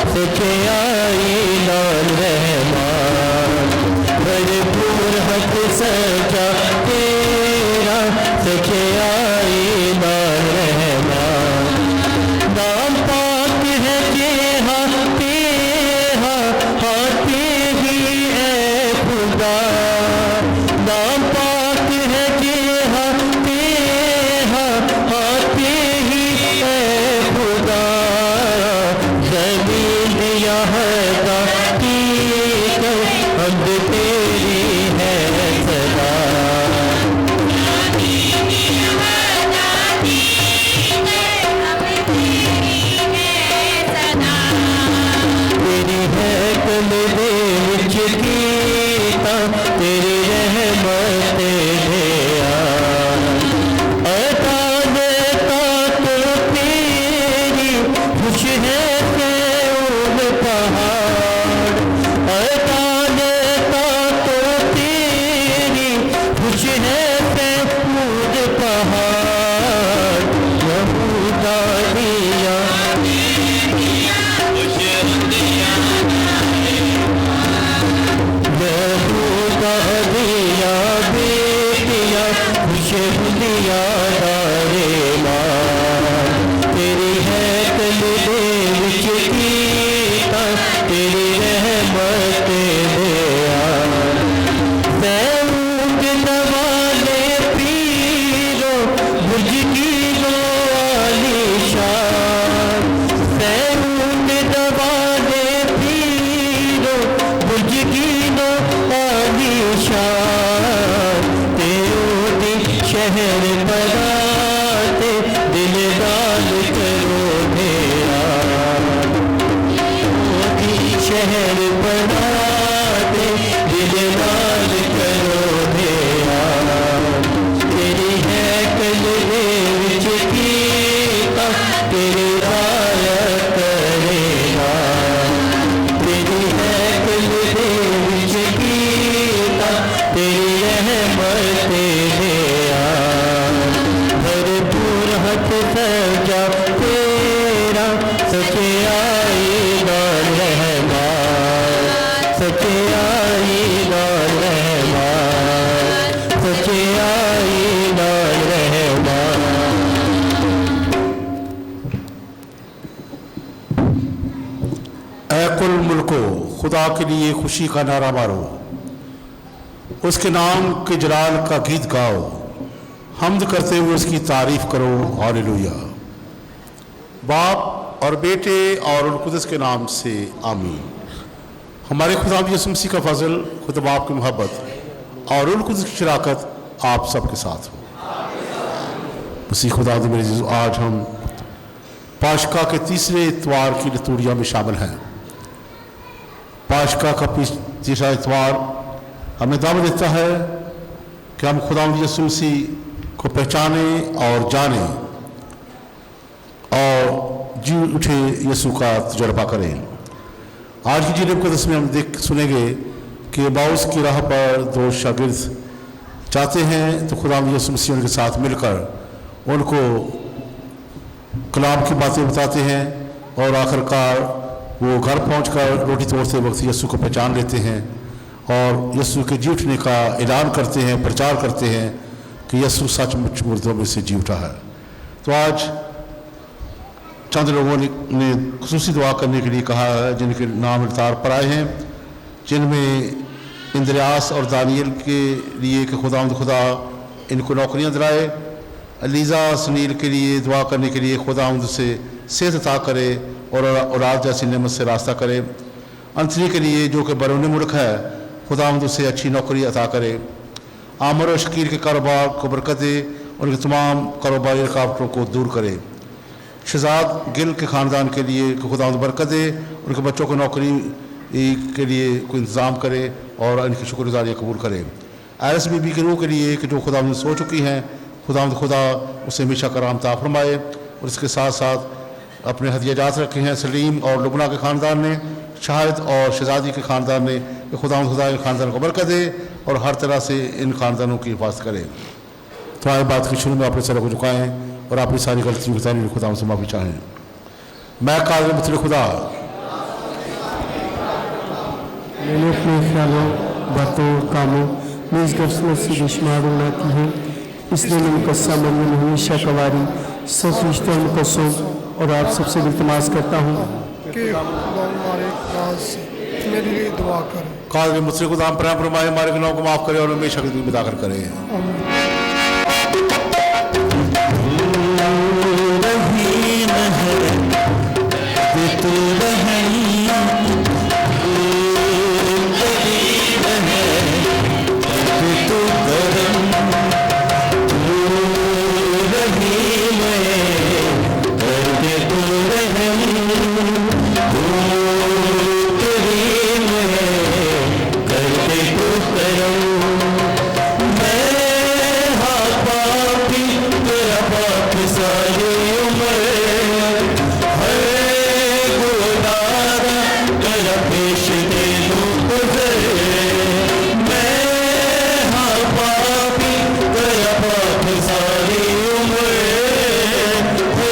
सच्चे आईनान रहमान, भरपूर हक सजा तेरा, सच्चे आईनान रहमान। नाम पाक है तेहा तेहा, हाथे ही ए खुदा, नाम पाक है तेहा तेहा, हाथे ही ए खुदा। जमीन यहाँ का ठीक हद तेरी है सदा, तेरी है कल दे विच कीता, तेरी रहमत ध्यान। अता देता तो तेरी खुश है सेऊल पहाड़, अता देता तो तेरी खुश है सेऊल पहाड़। यहूदा दिया यहूदा दिया बेटिया, खुश दिया दारे मान। तेरी है कल दे विच कीता, तेरी रहमत ध्यान। सैऊद नवाले पीरो बुझ की लो आलीशान, सैऊद नवाले पीरो बुझ की लो आलीशान। तेरी शहर बनाते दिलदार करो मेरा, तेरी शहर बनाते दिलदार करो मेरा। तेरी है कल दे विच कीता, तेरी रायत करेगा, तेरी है कल दे विच कीता, तेरी रहमत ध्यान। भरपूर हक सजा तेरा, सच्चे आईनान रहमान, सच्चे आईनान रहमान, सच्चे आईनान रहमान। ऐ कुल मुल्को, खुदा के लिए खुशी का नारा मारो, उसके नाम के जलाल का गीत गाओ, हम्द करते हुए उसकी तारीफ करो। हालेलुया। बाप और बेटे और रूह कुदस के नाम से आमीन। हमारे खुदा यीशु मसीह का फजल, खुदा बाप की मोहब्बत और रूह कुदस की शराकत आप सबके साथ हो। मसीह खुदा मेरे अज़ीज़, आज हम पाशका के तीसरे इतवार की लितूरिया में शामिल हैं। पाशका का तीसरा इतवार हमें दावत देता है कि हम खुदा यीशु मसीह को पहचाने और जाने और जी उठे यीशु का तजर्बा करें। आज की जीवन मुक़द्दस में हम सुनेंगे कि बाउस की राह पर दो शागिर्द जाते हैं तो खुदा यीशु मसीह उनके साथ मिलकर उनको कलाम की बातें बताते हैं और आखिरकार वो घर पहुंचकर रोटी तोड़ते वक्त यीशु को पहचान लेते हैं और यीशु के जी उठने का ऐलान करते हैं, प्रचार करते हैं कि यीशु सचमुच मुर्दों में से जी उठा है। तो आज चंद लोगों ने खुसूसी दुआ करने के लिए कहा है जिनके नाम इतार पर आए हैं, जिनमें इंद्रियास और दानियल के लिए कि खुदा इनको नौकरियां दिलाए, अलीज़ा सुनील के लिए दुआ करने के लिए खुदा से सेहत अता करे और औलाद जैसी नेमत से रास्ता करे, अंतरी के लिए जो कि बैरून मुल्क है खुदा उसे अच्छी नौकरी अता करे, आमर और शकील के कारोबार को बरकत दे, उनके तमाम कारोबारी रुकावटों को दूर करे। शहजाद गिल के ख़ानदान के लिए खुदा बरकत दे, उनके बच्चों को नौकरी के लिए कोई इंतज़ाम करे और इनकी शुक्रगुजारी कबूल करे। आरस बीबी की रूह के लिए कि जो खुदा सो चुकी हैं, खुदा उसे हमेशा करामता फरमाए। और इसके साथ साथ अपने हदियाजात रखे हैं सलीम और लुबना के ख़ानदान ने, शाहिद और शहजादी के ख़ानदान ने, कि खुदा इन ख़ानदान को बरकत दे और हर तरह से इन ख़ानदानों की हिफाजत करे। तो आए बात के शुरू में अपने सर को झुकाएँ और अपनी सारी गलतियों की खुदा से माफ़ी चाहें। मैं कादिर मुतल खुदा मैंने अपने ख्यालों बातों कामों में इस गफलत से बेशुमार गुनाह की है, इसलिए मैं मुकस्सा मन में हमेशा कवारी सच रिश्तों और मुकस्सों और आप सबसे इल्तिमास करता हूँ कि हमारे काज से मेरे लिए दुआ करें। काज में मुझसे खुदा प्रेम फरमाए, हमारे गुनाहों को माफ़ करे और हमेशा की दुआ दाखिल करे। रहीम है तू रहम, करीम है तू करम, रहीम है तू रहम, करीम है तू करम। सारी उम्र हर गुनाह तेरा पेश दे दूं तुझे, मैं हाँ पापी तेरा पाप सारी उम्र हर गुनाह तेरा पेश दे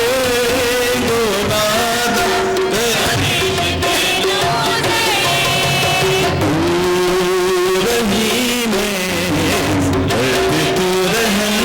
दूं तुझे। रहीम है तू रहम,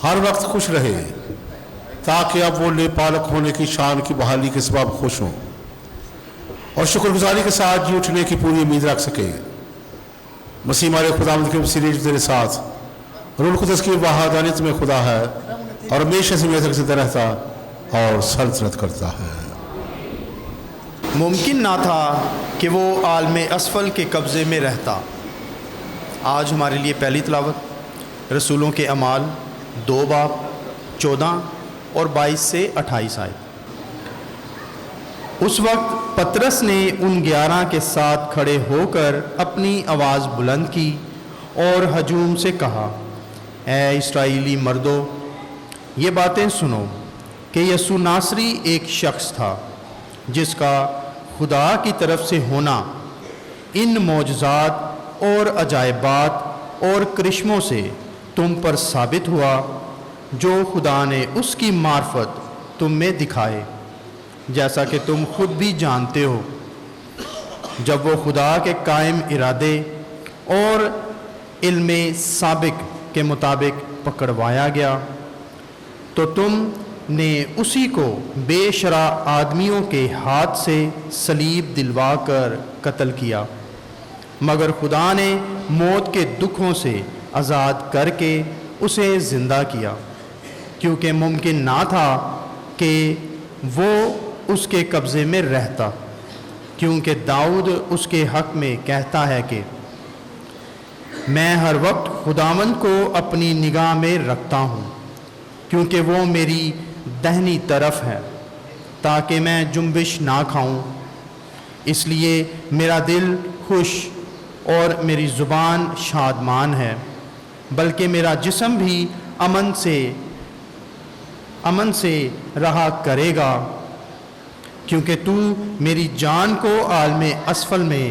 हर वक्त खुश रहे ताकि अब वो लेपालक होने की शान की बहाली के सबब खुश हों और शुक्रगुजारी के साथ जी उठने की पूरी उम्मीद रख सके। मसीह हमारे खुदावंद के वसीले जो तेरे साथ रूह कुद्दस की वहादानियत में खुदा है और हमेशा से हमेशा जिंदा रहता और सल्तनत करता है। मुमकिन ना था कि वो आलम असफल के कब्ज़े में रहता। आज हमारे लिए पहली तिलावत रसूलों के अमाल 2 बाब 14 और 22 से 28 आए। اس وقت پترس نے ان 11 کے ساتھ کھڑے ہو کر اپنی آواز بلند کی اور ہجوم سے کہا، اے اسرائیلی مردو، یہ باتیں سنو کہ یسوع ناصری ایک شخص تھا جس کا خدا کی طرف سے ہونا ان معجزات اور عجائبات اور کرشموں سے تم پر ثابت ہوا جو خدا نے اس کی معرفت تم میں دکھائے، جیسا کہ تم خود بھی جانتے ہو۔ جب وہ خدا کے قائم ارادے اور علم سابق کے مطابق پکڑوایا گیا تو تم نے اسی کو بے شرع آدمیوں کے ہاتھ سے صلیب دلوا کر قتل کیا، مگر خدا نے موت کے دکھوں سے آزاد کر کے اسے زندہ کیا، کیونکہ ممکن نہ تھا کہ وہ اس کے قبضے میں رہتا، کیونکہ داؤد اس کے حق میں کہتا ہے کہ میں ہر وقت خداوند کو اپنی نگاہ میں رکھتا ہوں، کیونکہ وہ میری دہنی طرف ہے تاکہ میں جنبش نہ کھاؤں۔ اس لیے میرا دل خوش اور میری زبان شادمان ہے، بلکہ میرا جسم بھی امن سے رہا کرے گا، کیونکہ تو میری جان کو عالم اسفل میں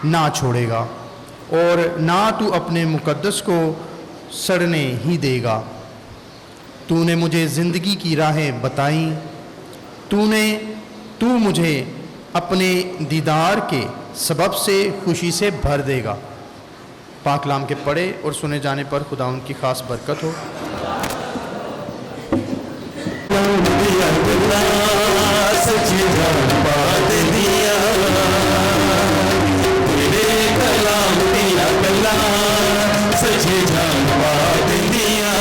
نہ چھوڑے گا اور نہ تو اپنے مقدس کو سڑنے ہی دے گا۔ تو نے مجھے زندگی کی راہیں بتائیں، تو مجھے اپنے دیدار کے سبب سے خوشی سے بھر دے گا۔ پاک کلام کے پڑھے اور سنے جانے پر خدا ان کی خاص برکت ہو۔ سچ جان بات دیا تیرے کلام دیا گلا، سچ جان بات دیا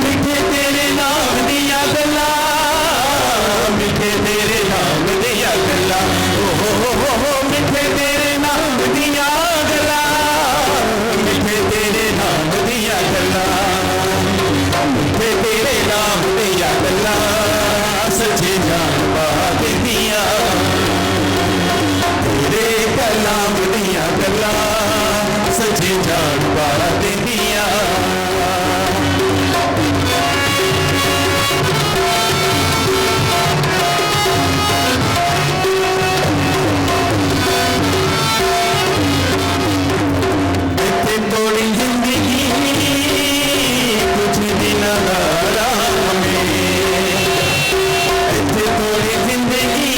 میٹھے تیرے نام دیا گلا، میٹھے تیرے نام دیا گلا، میٹھے تیرے نام دیا گلا، میٹھے تیرے نام دیا گلا، میٹھے تیرے نام دیا گلا، سچی جان بات دیا تیرے کلام دیا گلا، سچی جان بات دیا۔ تھوڑی زندگی کچھ دن آرام میں، تھوڑی زندگی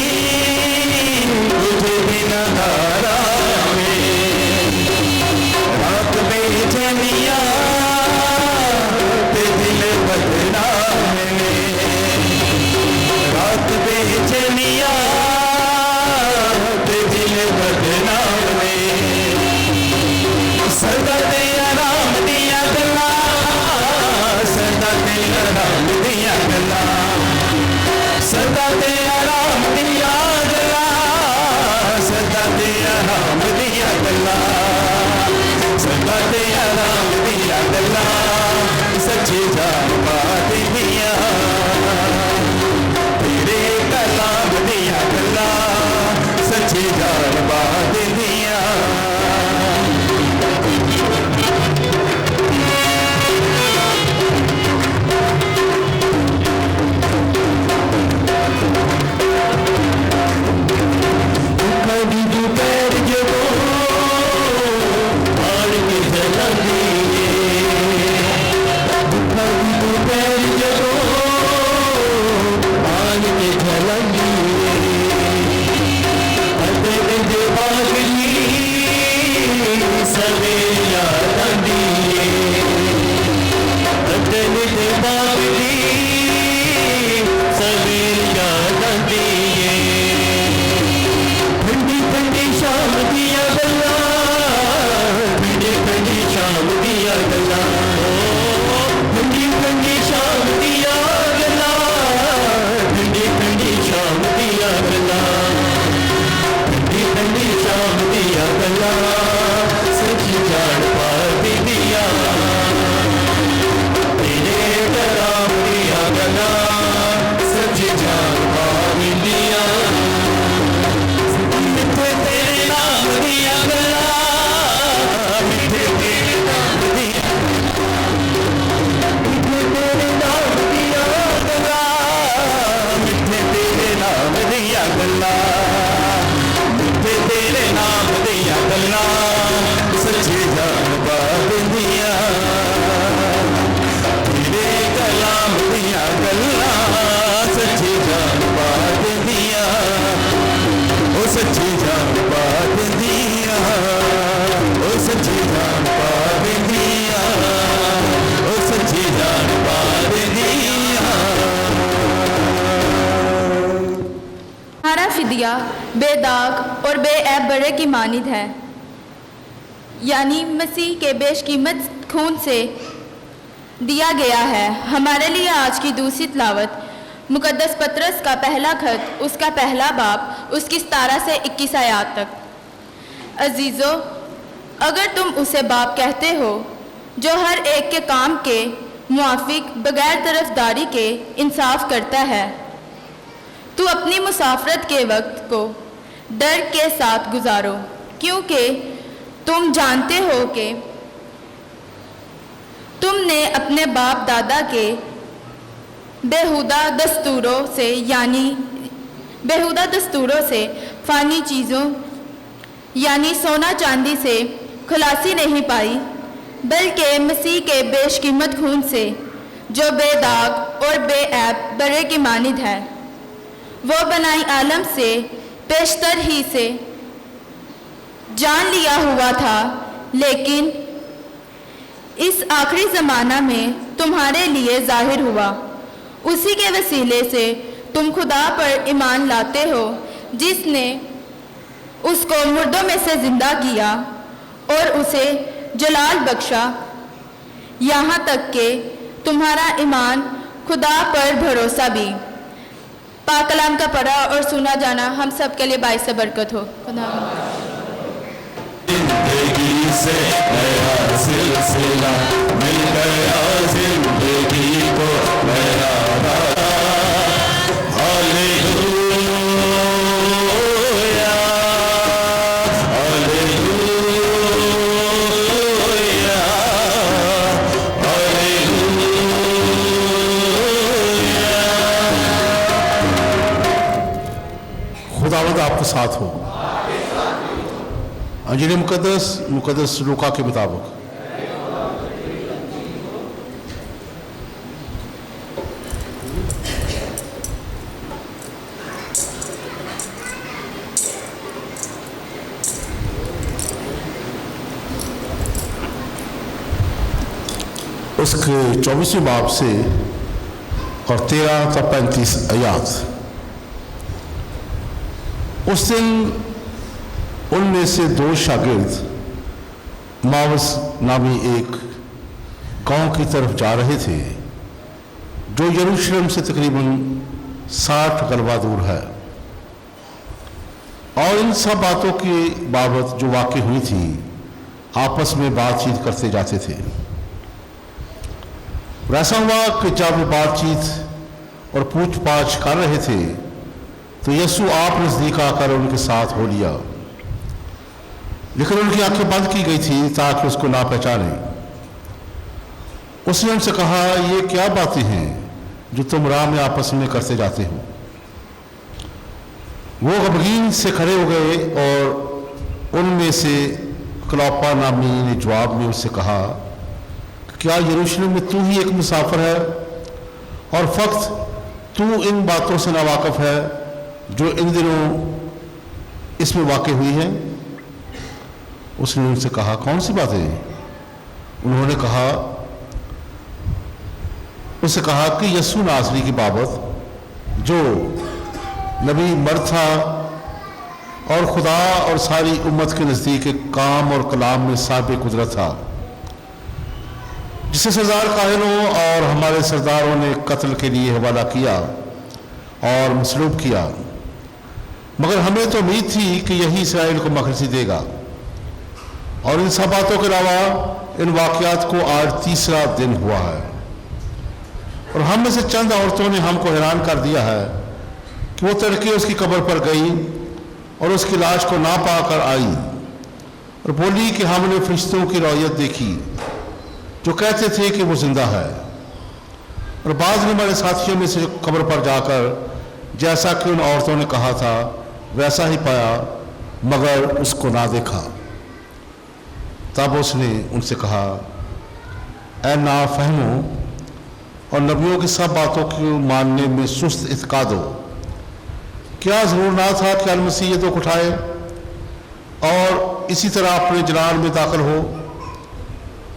کچھ دن آرام میں، رات بے چینیاں دل بدنام میں، رات بے چینیاں دل بدنام میں، سدا دے آرام دیا گلا، سدا دے آرام دیا گلا، سدا دے آرام دیا گلا، سدا دے آرام دیا گلا، سدا دے آرام دیا گلا، سچی جان بات دیا تیرے کلام دیا گلا، سچی جان بات دیا۔ دیا بے داغ اور بے عیب برے کی مانند ہے، یعنی مسیح کے بیش قیمت خون سے دیا گیا ہے۔ ہمارے لیے آج کی دوسری تلاوت مقدس پطرس کا پہلا خط، اس کا پہلا باب، اس کی 17 سے 21 آیات تک۔ عزیزو، اگر تم اسے باپ کہتے ہو جو ہر ایک کے کام کے موافق بغیر طرفداری کے انصاف کرتا ہے، تو اپنی مسافرت کے وقت کو ڈر کے ساتھ گزارو، کیونکہ تم جانتے ہو کہ تم نے اپنے باپ دادا کے بیہودہ دستوروں سے فانی چیزوں یعنی سونا چاندی سے خلاصی نہیں پائی، بلکہ مسیح کے بیش قیمت خون سے جو بے داغ اور بے عیب برے کی مانند ہے۔ وہ بنائی عالم سے پیشتر ہی سے جان لیا ہوا تھا، لیکن اس آخری زمانہ میں تمہارے لیے ظاہر ہوا۔ اسی کے وسیلے سے تم خدا پر ایمان لاتے ہو، جس نے اس کو مردوں میں سے زندہ کیا اور اسے جلال بخشا، یہاں تک کہ تمہارا ایمان خدا پر بھروسہ بھی۔ پاک کلام کا پڑھا اور سنا جانا ہم سب کے لیے باعث برکت ہو۔ خدا زندگی سے نیا سلسلہ مل گیا، زندگی کو نیا خداوند آپ کے ساتھ ہو۔ انجیل مقدس لوکا کے مطابق اس کے 24ویں باب سے اور 13 تا 35 آیات۔ اس دن ان میں سے 2 شاگرد ماوس نامی ایک گاؤں کی طرف جا رہے تھے جو یروشلم سے تقریباً 60 غلبہ دور ہے، اور ان سب باتوں کی بابت جو واقع ہوئی تھی آپس میں بات چیت کرتے جاتے تھے۔ ایسا ہوا کہ جب وہ بات چیت اور پوچھ پاچھ کر رہے تھے تو یسوع آپ نزدیک آ کر ان کے ساتھ ہو لیا، لیکن ان کی آنکھیں بند کی گئی تھی تاکہ اس کو نہ پہچانے۔ اس نے ان سے کہا، یہ کیا باتیں ہیں جو تم راہ میں آپس میں کرتے جاتے ہو؟ وہ غمگین سے کھڑے ہو گئے، اور ان میں سے کلوپا نامی نے جواب میں اس سے کہا، کیا یروشلم میں تو ہی ایک مسافر ہے اور فقط تو ان باتوں سے ناواقف ہے جو ان دنوں اس میں واقع ہوئی ہیں؟ اس نے ان سے کہا، کون سی باتیں؟ انہوں نے اس سے کہا کہ یسوع ناصری کی بابت جو نبی مرد تھا اور خدا اور ساری امت کے نزدیک کام اور کلام میں صاحب قدرت تھا، جسے سردار کاہنوں اور ہمارے سرداروں نے قتل کے لیے حوالہ کیا اور مصلوب کیا، مگر ہمیں تو امید تھی کہ یہی اسرائیل کو مخلصی دے گا۔ اور ان سب باتوں کے علاوہ ان واقعات کو آج 3 دن ہوا ہے، اور ہم میں سے چند عورتوں نے ہم کو حیران کر دیا ہے کہ وہ تڑکے اس کی قبر پر گئی اور اس کی لاش کو نہ پا کر آئی اور بولی کہ ہم نے فرشتوں کی رویت دیکھی جو کہتے تھے کہ وہ زندہ ہے، اور بعض نے ہمارے ساتھیوں میں سے قبر پر جا کر جیسا کہ ان عورتوں نے کہا تھا ویسا ہی پایا، مگر اس کو نہ دیکھا۔ تب اس نے ان سے کہا، اے نافہموں اور نبیوں کی سب باتوں کو ماننے میں سست اعتقادو، کیا ضرور نہ تھا کہ المسیح یہ دکھ اٹھائے اور اسی طرح اپنے جلال میں داخل ہو،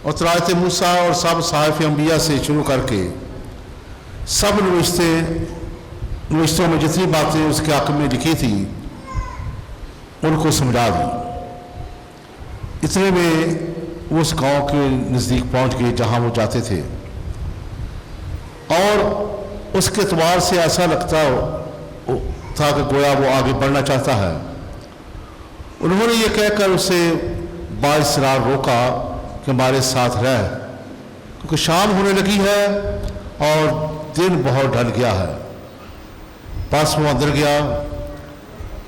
اور تراث موسیٰ اور سب صحائف انبیاء سے شروع کر کے سب نوشتوں میں جتنی باتیں اس کے حق میں لکھی تھی उनको समझा दी। इतने में वो उस गांव के नज़दीक पहुंच गए जहां वो जाते थे, और उसके एतबार से ऐसा लगता था कि गोया वो आगे बढ़ना चाहता है। उन्होंने ये कहकर उसे बाइसरार रोका कि हमारे साथ रह, क्योंकि शाम होने लगी है और दिन बहुत ढल गया है। पास वो अंदर गया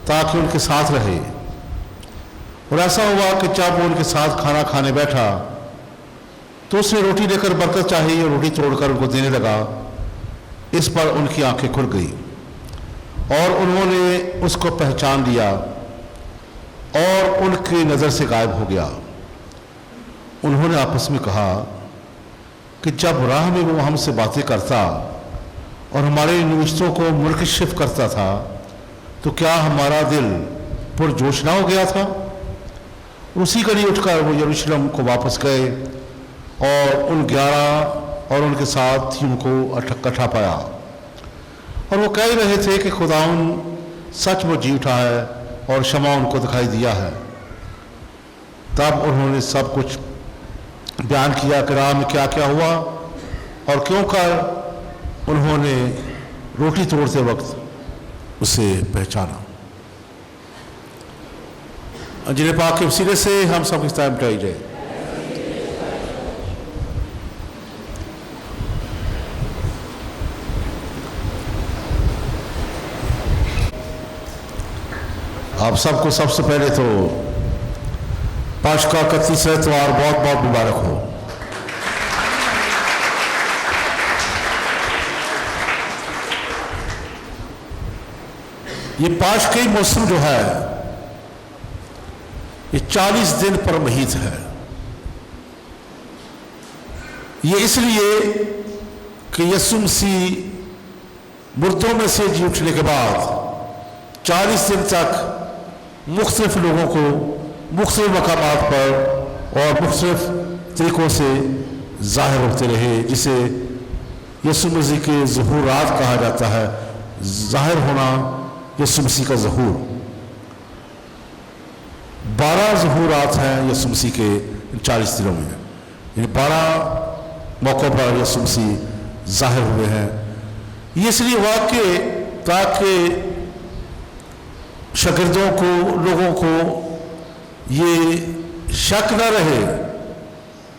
ताकि उनके साथ रहे, और ऐसा हुआ कि जब वो उनके साथ खाना खाने बैठा तो उसने रोटी लेकर बरकत चाही और रोटी तोड़कर उनको देने लगा। इस पर उनकी आंखें खुल गई और उन्होंने उसको पहचान लिया और उनकी नज़र से गायब हो गया। उन्होंने आपस में कहा कि जब राह में वो हमसे बातें करता और हमारे नविश्तों को मुनकशिफ करता था तो क्या हमारा दिल पुरजोश ना हो गया था। उसी घड़ी उठकर वो यरूशलेम को वापस गए और उन 11 और उनके साथ ही उनको इकट्ठा पाया, और वो कह रहे थे कि खुदाउन सचमुच जी उठा है और शमा उनको दिखाई दिया है। तब उन्होंने सब कुछ बयान किया कि राह में क्या क्या हुआ और क्यों कर उन्होंने रोटी तोड़ते वक्त उसे पहचाना। जिन्हें पाक के वसीले से हम सब की इस्ताद मिटाई जाए। आप सबको सबसे पहले तो पाशका का तीसरा त्योहार बहुत बहुत मुबारक हो। ये पाशके मौसम जो है ये 40 दिन पर मुहित है। ये इसलिए कि यीशु मसीह मुर्दों में से जी उठने के बाद 40 दिन तक मुख्तलिफ लोगों को मुख्तलिफ मकामात पर और मुख्तलिफ तरीक़ों से ज़ाहिर होते रहे, जिसे यीशु मसीह के ज़हूरात कहा जाता है। ज़ाहिर होना यीशु मसीह का ज़हूर। 12 ज़हूरात हैं यीशु मसीह के 40 दिनों में, यानी 12 मौक़ों पर यीशु मसीह ज़ाहिर हुए हैं। ये इसलिए हुआ कि ताकि शागिर्दों को, लोगों को ये शक न रहे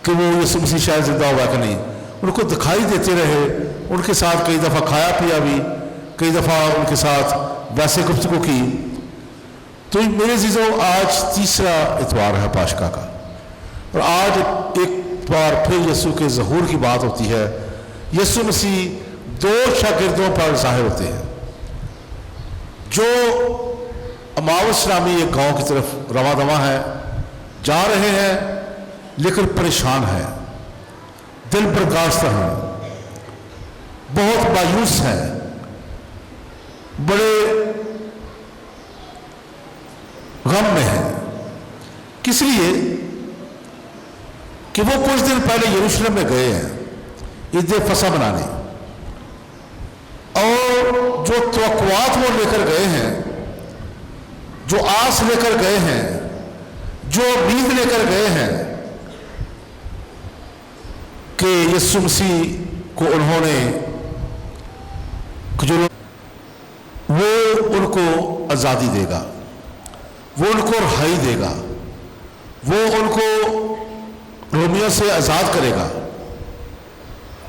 कि वो यीशु मसीह शायद जिंदा हुआ कि नहीं। उनको दिखाई देते रहे, उनके साथ कई दफ़ा खाया पिया भी, कई दफ़ा उनके साथ वैसे गुफ्तगू की। तो मेरे अज़ीज़ों, आज तीसरा इतवार है पाशका का, और आज एक बार फिर यीशु के ज़हूर की बात होती है। यीशु मसीह 2 शागिर्दों पर ज़ाहिर होते हैं जो अमावस नामी एक गांव की तरफ रवा दवा है, जा रहे हैं लेकिन परेशान हैं, दिल बर्दाश्त हैं, बहुत मायूस हैं, बड़े गम में हैं। किस लिए कि वो कुछ दिन पहले यरूशलेम में गए हैं ईद फसह मनाने, और जो तवक्कुआत वो लेकर गए हैं, जो आस लेकर गए हैं, जो उम्मीद लेकर गए हैं कि यीशु मसीह को उन्होंने जो वो उनको आज़ादी देगा, वो उनको रिहाई देगा, वो उनको रोमियों से आज़ाद करेगा,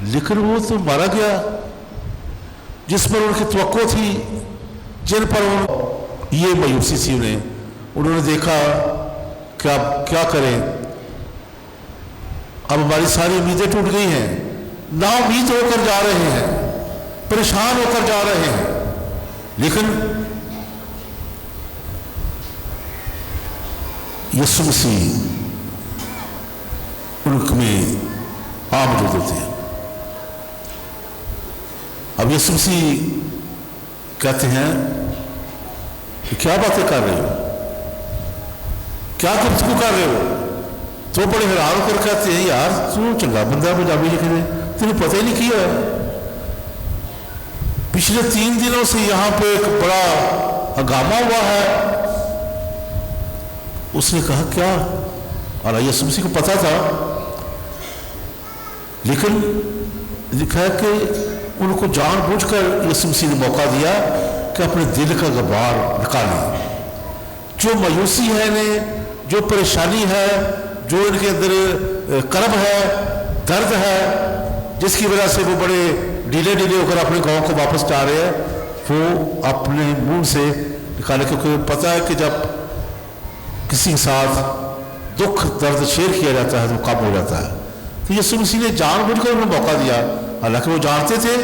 लेकिन वो तो मारा गया जिस पर उनकी तवक्को थी, जिन पर ये मायूसी थी उन्होंने देखा कि अब क्या करें, अब हमारी सारी उम्मीदें टूट गई हैं, ना उम्मीद होकर जा रहे हैं, परेशान होकर जा रहे हैं। लेकिन यीशु मसीह उनमें आ मौजूद होते हैं। अब यीशु मसीह कहते हैं कि क्या बातें कर रहे हो, क्या गुफ्तगू कर रहे हो। तो बड़े हैरान होकर कहते हैं, यार तू चंगा बंदा पंजाबी लिखे दे, तेन पता ही नहीं किया। पिछले 3 दिनों से यहाँ पे एक बड़ा हंगामा हुआ है, उसने कहा क्या, और यीशु मसीह को पता था, लेकिन लिखा है कि उनको जानबूझकर यीशु मसीह ने मौका दिया कि अपने दिल का गबार निकालें। जो मायूसी है इन्हें, जो परेशानी है, जो इनके अंदर कर्ब है, दर्द है, जिसकी वजह से वो बड़े ढीले होकर अपने गांव को वापस जा रहे हैं, वो अपने मुंह से निकाले। क्योंकि पता है कि जब किसी के साथ दुख दर्द शेयर किया जाता है तो कम हो जाता है। तो यीशु मसीह ने जानबूझकर उन्हें मौका दिया, हालांकि वो जानते थे,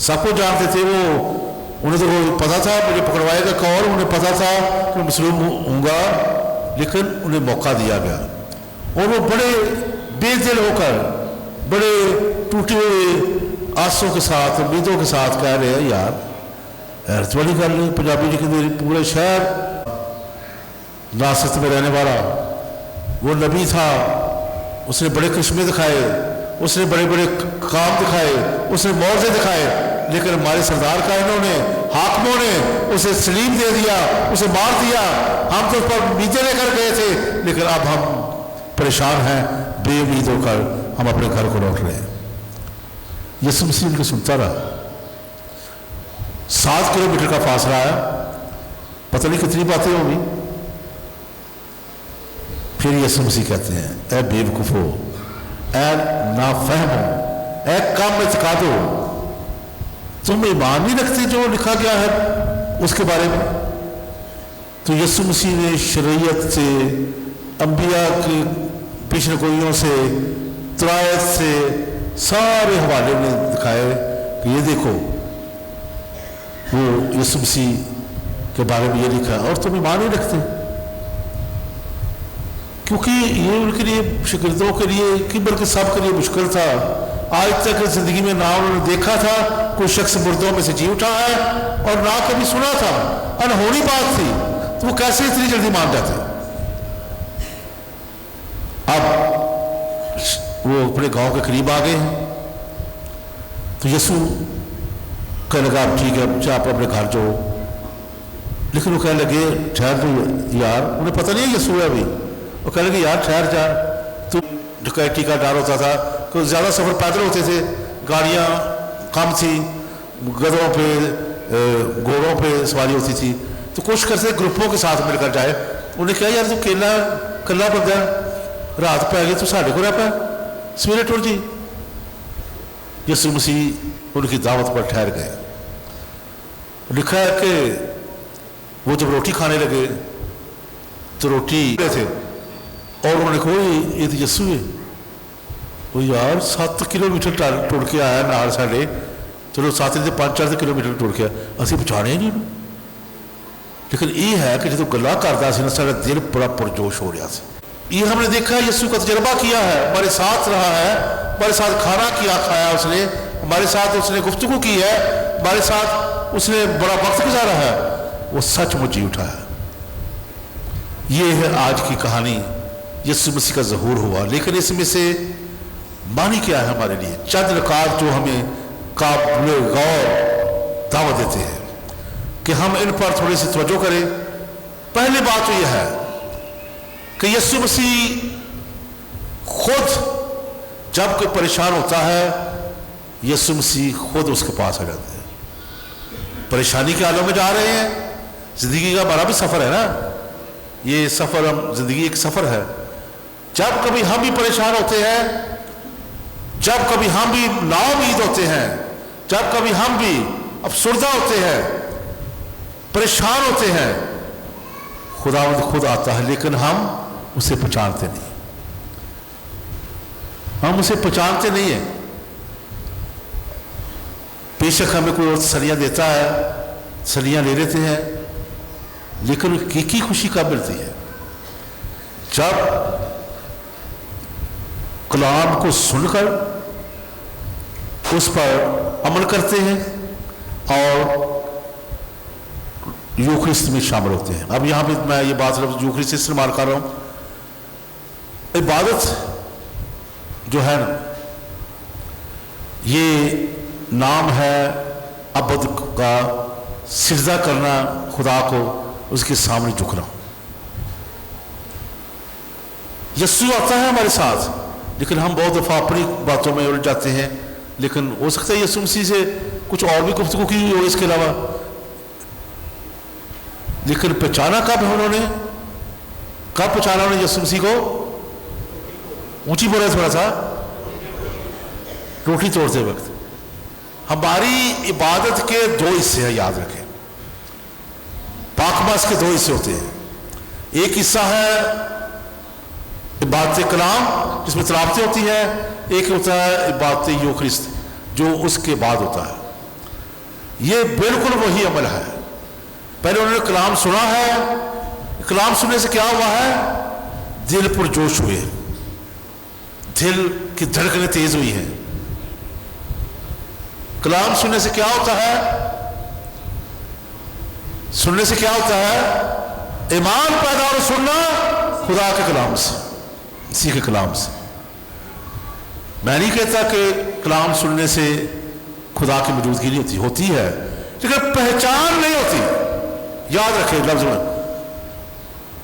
सबको जानते थे, वो उन्हें तो वो पता था मुझे पकड़वाएगा कौन, उन्हें पता था कि मसलूम होऊंगा, लेकिन उन्हें मौका दिया गया। और वो बड़े बेदिल होकर, बड़े टूटे हुए आंसुओं के साथ, उम्मीदों के साथ कह रहे हैं, यार हैरत वाली गल नहीं, पंजाबी लिखते पूरे शहर नासरत में रहने वाला वो नबी था, उसने बड़े करिश्मे दिखाए, उसने बड़े बड़े काम दिखाए, उसने मौजे दिखाए, लेकिन हमारे सरदार का इन्होंने, हाकिमों ने उसे सलीम दे दिया, उसे मार दिया। हम तो उस पर उम्मीदें लेकर गए थे, लेकिन अब हम परेशान हैं, बेउम्मीद होकर हम अपने घर को लौट रहे हैं। यीशु मसीह उनको सुनता रहा। 7 किलोमीटर का फासला है, पता नहीं कितनी बातें होंगी। फिर यीशु मसीह कहते हैं, ऐ बेवकूफो, ऐ नाफहमो, ऐ कम इत्कादो, तुम ईमान नहीं रखते जो लिखा गया है उसके बारे में। तो यीशु मसीह ने शरीयत से, अंबिया के पेशनगोइयों से, तरायत से सारे हवाले में दिखाए कि ये देखो वो यीशु मसीह के बारे में ये लिखा है, और तुम ईमान नहीं रखते। क्योंकि ये उनके लिए, शागिर्दों के लिए कि बल्कि सब के लिए मुश्किल था। आज तक जिंदगी में ना उन्होंने देखा था कोई शख्स मुर्दों में से जी उठा है, और ना कभी सुना था, अनहोनी बात थी, तो वो कैसे इतनी जल्दी मान जाते। अब वो अपने गांव के करीब आ गए हैं, तो यीशु कहने लगा, ठीक है आप अपने घर जाओ। लेकिन वो कहने लगे, ठहर दो यार, उन्हें पता नहीं है यीशु है अभी। वो कहने लगे, यार ठहर जा, तो डकैती का डर होता था, तो ज़्यादा सफ़र पैदल होते थे, गाड़ियाँ कम थी, गधों पे घोड़ों पे सवारी होती थी, तो कोशिश करते ग्रुपों के साथ मिलकर जाए। उन्हें कहा, यार तू कला बंदा, रात पै गई, तू साढ़े को रह पा, सवेरे टुर जी। यीशु मसीह उनकी दावत पर ठहर गए। लिखा है कि वो जब रोटी खाने लगे तो रोटी थे, और उन्होंने कहा, ये तो यीशु है। वो यार 7 किलोमीटर टुर के आया नाल साढ़े, चलो 7 नहीं 5-4 किलोमीटर टुर के असी पछाणिया नहीं। लेकिन ये है कि जो गल्लां करदा सी ना, साडा दिल बड़ा पुरजोश हो रहा था। ये हमने देखा है, यीशु का तजर्बा किया है, हमारे साथ रहा है, हमारे साथ खाना खाया उसने, हमारे साथ उसने गुफ्तगू की है, हमारे साथ उसने बड़ा वक्त गुजारा है, वो सचमुच जी उठा है। ये है आज की कहानी, यीशु मसीह का ज़हूर हुआ। लेकिन इसमें से मानी क्या है हमारे लिए, चंद नकात जो हमें काबिल गौर दावत देते हैं कि हम इन पर थोड़ी सी तवज्जो करें। पहली बात तो यह है कि यीशु मसीह खुद जब कोई परेशान होता है, यीशु मसीह खुद उसके पास आ जाते हैं। परेशानी के हालों में जा रहे हैं, जिंदगी का बड़ा भी सफर है ना, ये सफर, हम जिंदगी एक सफर है। जब कभी हम भी परेशान होते हैं, जब कभी हम भी नाउम्मीद होते हैं, जब कभी हम भी अफसुर्दा होते हैं, परेशान होते हैं, खुदावंद खुद आता है, लेकिन हम उसे पहचानते नहीं, हम उसे पहचानते नहीं है। बेशक हमें कोई और तसल्लियां देता है, तसल्लियां ले लेते हैं, लेकिन हकीकी खुशी कब मिलती है? जब कलाम को सुनकर उस पर अमल करते हैं और यूखरिस्त में शामिल होते हैं। अब यहाँ पे मैं ये बात यूखरिस्त इस्तेमाल कर रहा हूँ। इबादत जो है ना, ये नाम है अबद का, सिजदा करना, खुदा को उसके सामने झुकना। यस्सु आता है हमारे साथ, लेकिन हम बहुत दफ़ा अपनी बातों में उलझ जाते हैं। लेकिन हो सकता है यीशु मसीह से कुछ और भी गुफ्तगू की हुई हो इसके अलावा। लेकिन पहचाना कब है उन्होंने, कब पहचाना उन्होंने यीशु मसीह को? ऊंची बोले थोड़ा सा। रोटी तोड़ते वक्त। हमारी इबादत के दो हिस्से हैं, याद रखें। पाकबास के दो हिस्से होते हैं। एक हिस्सा है इबादत कलाम जिसमें तलावतें होती है, एक होता है इबादत यूखरिस्त जो उसके बाद होता है। ये बिल्कुल वही अमल है। पहले उन्होंने कलाम सुना है, कलाम सुनने से क्या हुआ है? दिल पुरजोश हुए, दिल की धड़कनें तेज हुई हैं। कलाम सुनने से क्या होता है? सुनने से क्या होता है? ईमान पैदा और सुनना खुदा के कलाम से, इसी के कलाम से। मैं नहीं कहता कि कलाम सुनने से खुदा की मौजूदगी नहीं होती, होती है, लेकिन पहचान नहीं होती। याद रखें लफ्ज में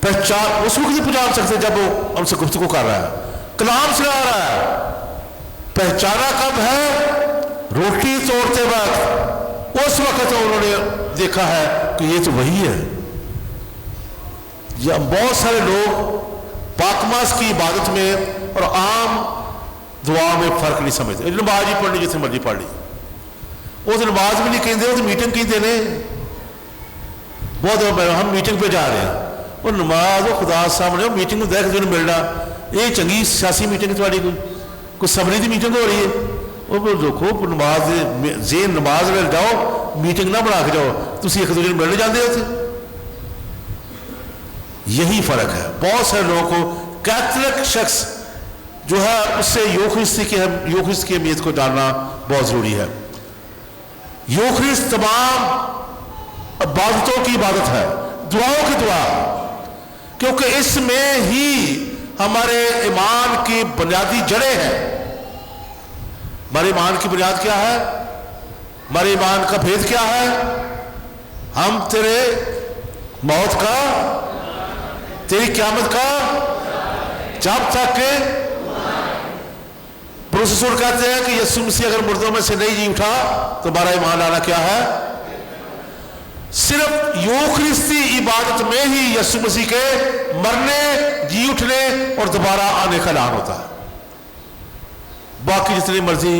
पहचान उस वक्त नहीं पहचान सकते जब वो हमसे गुफ्तगू कर रहा है, कलाम सुना रहा है। पहचाना कब है? रोटी तोड़ते वक्त। उस वक्त उन्होंने देखा है कि ये तो वही है। या बहुत सारे लोग पाकमास की इबादत में और आम दुआ में फर्क नहीं समझते। नमाज ही पढ़नी जितनी मर्जी पढ़ ली, वो तो नमाज भी नहीं कहते, वो तो मीटिंग की देने। बहुत हम मीटिंग पे जा रहे हैं, वो नमाज वो खुदा सामने मीटिंग में देख जो मिलना, ये चंगी सियासी मीटिंग थोड़ी कोई सबरी की मीटिंग हो रही है। वो देखो नमाज जे नमाज में जाओ, मीटिंग ना बना के जाओ, तुम एक दूसरे मिलने जाते हो। यही फर्क है। बहुत सारे लोगों को कैथलिक शख्स जो है उससे यूखरिस्त की अहमियत को जानना बहुत जरूरी है। यूखरिस्त तमाम इबादतों की इबादत है, दुआओं की दुआ, क्योंकि इसमें ही हमारे ईमान की बुनियादी जड़ें हैं। हमारे ईमान की बुनियाद क्या है? हमारे ईमान का भेद क्या है? हम तेरे मौत का, तेरी क़यामत का, जब तक प्रोफेसर कहते हैं कि यीशु मसीह अगर मुर्दों में से नहीं जी उठा तो हमारा ईमान लाना क्या है? सिर्फ यूखरिस्ती इबादत में ही यीशु मसीह के मरने, जी उठने और दोबारा आने का ऐलान होता है। बाकी जितनी मर्जी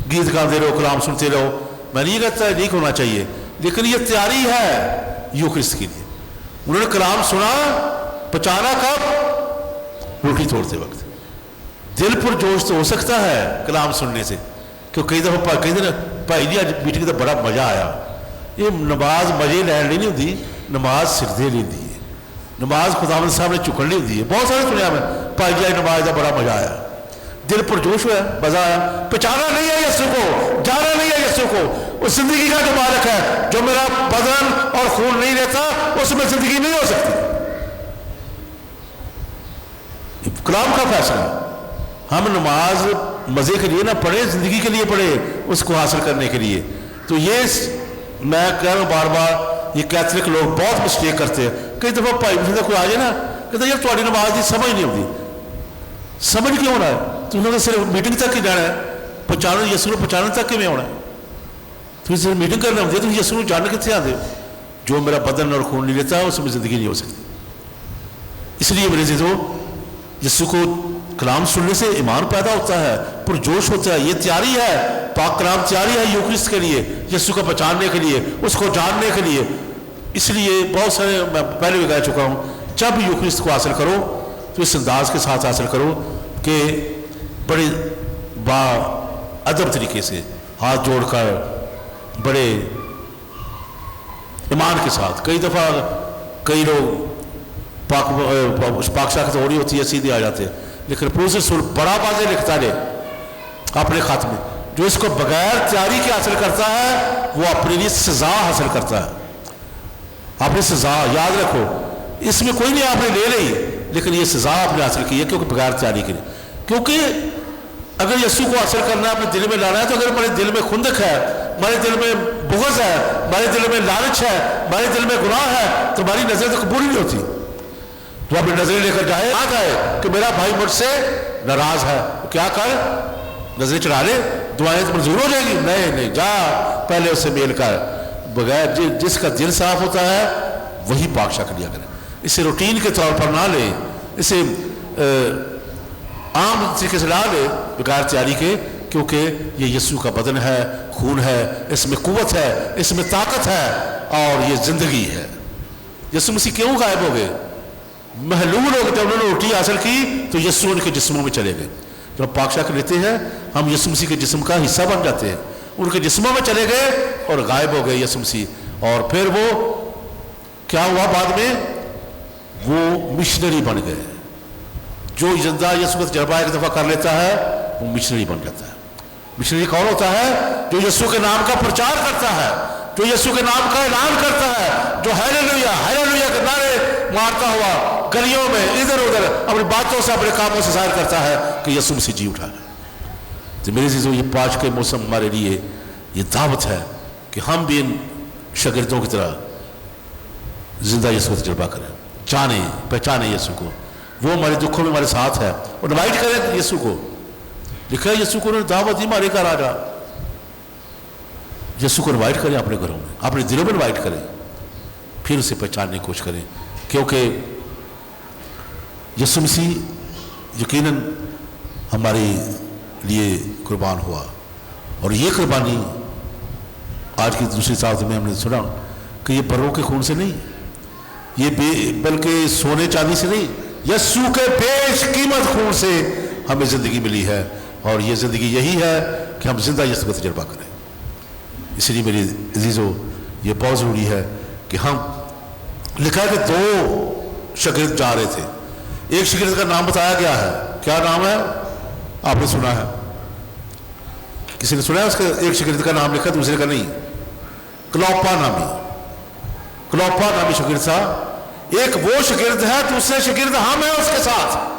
गीत गाते रहो, कलाम सुनते रहो, मैं नहीं कहता नहीं होना चाहिए, लेकिन ये तैयारी है यूखरिस्त के लिए। उन्होंने कलाम सुना, पहचाना कब? रोटी तोड़ते वक्त। दिल पर जोश तो हो सकता है कलाम सुनने से, क्योंकि कई दफा कहते ना भाई जी अज मीटिंग का बड़ा मजा आया। ये नमाज मजे लैन नहीं होती, नमाज सिरदे लेंदी है, नमाज खुदावंद साहब ने चुकन नहीं होती है। बहुत सारे सुनिया मैं भाई जी नमाज का बड़ा मजा आया, दिल पर जोश हुआ, मजा आया। पहचाना नहीं है यीशु को, जाना नहीं है यीशु को। उस जिंदगी का जो मालिक है, जो मेरा बदन और खून नहीं लेता, उसमें जिंदगी नहीं हो सकती। कलाम का फैसला। हम नमाज मजे के लिए ना पढ़े, जिंदगी के लिए पढ़े, उसको हासिल करने के लिए। तो ये मैं कह रहा हूँ बार बार, ये कैथलिक लोग बहुत मिस्टेक करते हैं। कई दफा भाई मुझे कोई आ जाए ना, कहते यार तुम्हारी नमाज की समझ नहीं आती। समझ क्यों होना है? तुमने तो सिर्फ मीटिंग तक ही जाना है, पहचानो यीशु को पहचानने तक किमें होना है? तुम सिर्फ मीटिंग करना होती है, तुम यीशु को जानने कितने आते हो? जो मेरा बदन और खून नहीं लेता उसमें जिंदगी नहीं हो सकती। इसलिए मेरे चीज़ों, यीशु को कलाम सुनने से ईमान पैदा होता है, पुरजोश होता है। ये तैयारी है, पाक कलाम तैयारी है यूखरिस्त के लिए, यीशु को पहचानने के लिए, उसको जानने के लिए। इसलिए बहुत सारे, मैं पहले भी कह चुका हूँ, जब यूखरिस्त को हासिल करो तो इस अंदाज के साथ हासिल करो कि बड़े बाअदब तरीके से हाथ जोड़कर, बड़े ईमान के साथ। कई दफ़ा कई लोग पाक शाख तो हो रही होती है, सीधे आ जाते हैं, लेकिन प्रोफेसर बड़ा बातें लिखता है अपने खत में। जो इसको बगैर तैयारी के हासिल करता है वो अपने लिए सजा हासिल करता है। अपनी सजा याद रखो, इसमें कोई नहीं आपने ले ली, लेकिन ये सजा आपने हासिल की है क्योंकि बगैर तैयारी के लिए। क्योंकि अगर यीशु को हासिल करना है, अपने दिल में लाना है, तो अगर हमारे दिल में खुंदक है, हमारे दिल में बुग़्ज़ है, हमारे दिल में लालच है, हमारे दिल में गुनाह है, तो हमारी नजर तो कबूल नहीं होती। तो अपनी नजरें लेकर जाए, आ जाए कि मेरा भाई मुझसे नाराज है, तो क्या कर, नजरें चढ़ा ले, दुआएं तो मंजूर हो जाएंगी। नहीं, जा पहले उससे मेल कर। बगैर जिसका दिल साफ होता है वही पाक शक लिया करे। इसे रूटीन के तौर पर ना ले, इसे आम तरीके से ला ले बगैर तैयारी के, क्योंकि ये यीशु का बदन है, खून है, इसमें कुव्वत है, इसमें ताकत है और ये जिंदगी है। यीशु मसीह क्यों गायब हो गए? महलूल हो गए। जब उन्होंने रोटी हासिल की तो यीशु उनके जिस्मों में चले गए। जब पाक शक लेते हैं हम यीशु मसीह के जिस्म का हिस्सा बन जाते हैं, उनके जिस्मों में चले गए और गायब हो गए यीशु मसीह। और फिर वो क्या हुआ? बाद में वो मिशनरी बन गए। जो जिंदा यीशु का तजर्बा एक दफा कर लेता है वो मिशनरी बन जाता है। मिशनरी कौन होता है? जो यीशु के नाम का प्रचार करता है, जो यीशु के नाम का ऐलान करता है, जो हालेलुया हालेलुया के नारे मारता हुआ गलियों में इधर उधर अपनी बातों से, अपने कामों से जाहिर करता है कि यीशु मसीह जी उठा है। तो मेरे अज़ीज़ों, ये पाँच के मौसम हमारे लिए ये दावत है कि हम भी इन शागिर्दों की तरह जिंदा यीशु का तजर्बा करें, जाने पहचाने यीशु को। वो हमारे दुखों में हमारे साथ है और इनवाइट करें यीशु को। लिखा है यीशु को उन्होंने दावत दी, हमारे घर आ जा। यीशु को इनवाइट करें अपने घरों में, अपने दिलों में इनवाइट करें, फिर उसे पहचानने की कोशिश करें। क्योंकि यीशु मसीह यकीनन हमारे लिए कुर्बान हुआ और ये कुर्बानी आज की दूसरी साथ में हमने सुना कि ये बरों के खून से नहीं, ये बल्कि सोने चांदी से नहीं, यीशु के बेशकीमत खून से हमें ज़िंदगी मिली है। और ये ज़िंदगी यही है कि हम जिंदा यीशु का तजर्बा करें। इसलिए मेरे अजीज़ों, ये बहुत ज़रूरी है कि हम, लिखा है कि दो शागिर्द जा रहे थे, एक शागिर्द का नाम बताया गया है। क्या नाम है? आपने सुना है? किसी ने सुना है? उसका एक शागिर्द का नाम लिखा, दूसरे का नहीं। क्लोपा नामी शागिर्द था। एक वो शागिर्द है, दूसरे शागिर्द हम हैं उसके साथ,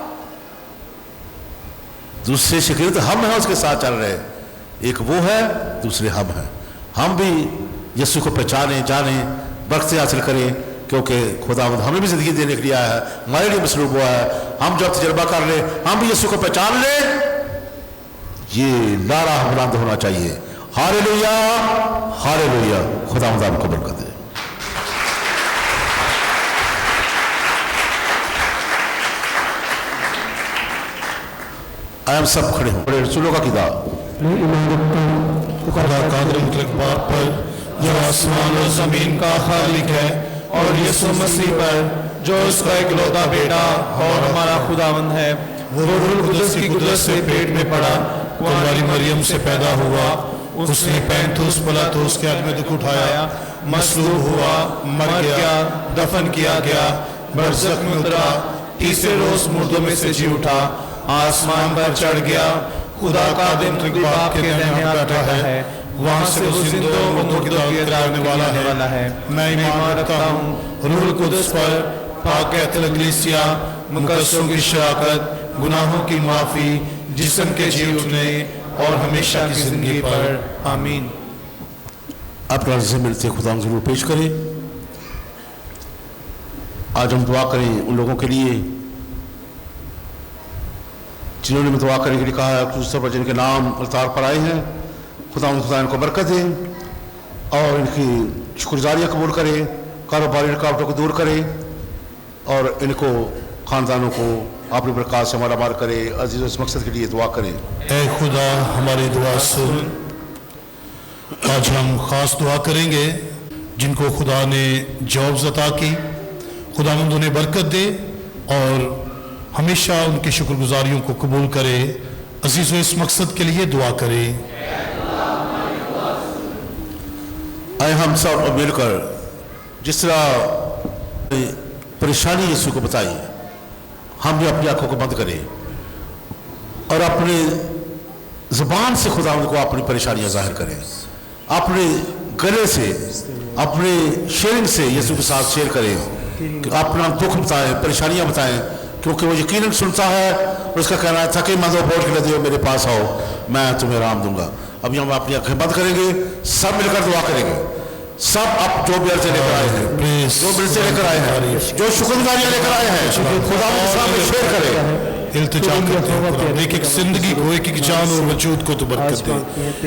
दूसरे शागिर्द हम हैं उसके साथ चल रहे। एक वो है, दूसरे हम हैं। हम भी यीशु को पहचाने, जाने, बरकतें हासिल करें, क्योंकि खुदावंद हमें भी ज़िंदगी देने के लिए आया है, हमारे लिए मसलूब हुआ है। हम जब तजर्बा कर ले, हम भी यीशु को पहचान ले, ये नारा बुलंद होना चाहिए, हालेलुया हालेलुया। खुदावंद आपको बरकत दे। आए हम सब खड़े हों, बड़े रसूलों का किताब खुदा कादिर मुतलक बात पर जो आसमान और जमीन का खालिक है, और यीशु मसीह पर जो उसका इकलौता बेटा और हमारा खुदावंद है, वो रूह कुदस की कुदरत से पेट में पड़ा, कुंवारी मरियम से पैदा हुआ। उसने पैंतुस पिलातुस के हाथ में दुख उठाया, मसलूब हुआ, मर गया, दफन किया गया, बरज़ख में उतरा, तीसरे रोज मुर्दों में से जी उठा, आसमान पर चढ़ गया, खुदा का दिन बाप के दाहिने हाथ बैठा है, वहां से वो जिंदों और मुर्दों की अदालत करने वाला है। मैं ईमान रखता हूँ रूह कुदस पर, पाक कलीसिया, मुकद्दसों की शराकत, गुनाहों की माफी, जिस्म के जी उठने और हमेशा की जिंदगी पर। आमीन। अपना से मिलते खुदा जरूर पेश करें। आज हम दुआ करें उन लोगों के लिए जिन्होंने में दुआ करने के लिए कहा है, पर जिनके नाम अल्तार पर आए हैं। खुदा इनको बरकत दें और इनकी शुक्रगुजारियाँ कबूल करें, कारोबारी रुकावटों को दूर करें और इनको ख़ानदानों को अपनी बरकत से मालामाल करे। अजीज़ इस मकसद के लिए दुआ करें। ऐ खुदा हमारी दुआ सुन। आज हम ख़ास दुआ करेंगे जिनको खुदा ने जॉब्स अता की, खुदावंद उन्हें बरकत दे और हमेशा उनकी शुक्रगुजारियों को कबूल करे। अजीज़ों, इस मकसद के लिए दुआ करें। आए हम सब मिलकर जिस तरह परेशानी यीशु को बताई, हम भी अपनी आंखों को बंद करें और अपने ज़ुबान से खुदा उनको अपनी परेशानियां जाहिर करें, अपने गले से, अपने शेयरिंग से यीशु के साथ शेयर करें, अपना दुख बताएं, परेशानियां बताएं, क्योंकि वो यकीनन सुनता है और उसका कहना है, थके मंदों बोझ के लदे हो मेरे पास आओ, मैं तुम्हें आराम दूंगा। अभी हम अपनी आंखें बंद करेंगे, सब मिलकर दुआ करेंगे। सब अब जो मेरे से लेकर आए हैं, जो मेरे से लेकर आए हैं, जो शुक्रगुजारियां लेकर आए हैं, खुदा के सामने शेयर करें। इल्तिजा करते हैं खुदा, एक एक जिंदगी को, एक एक जान और वजूद को तो बरकत दे।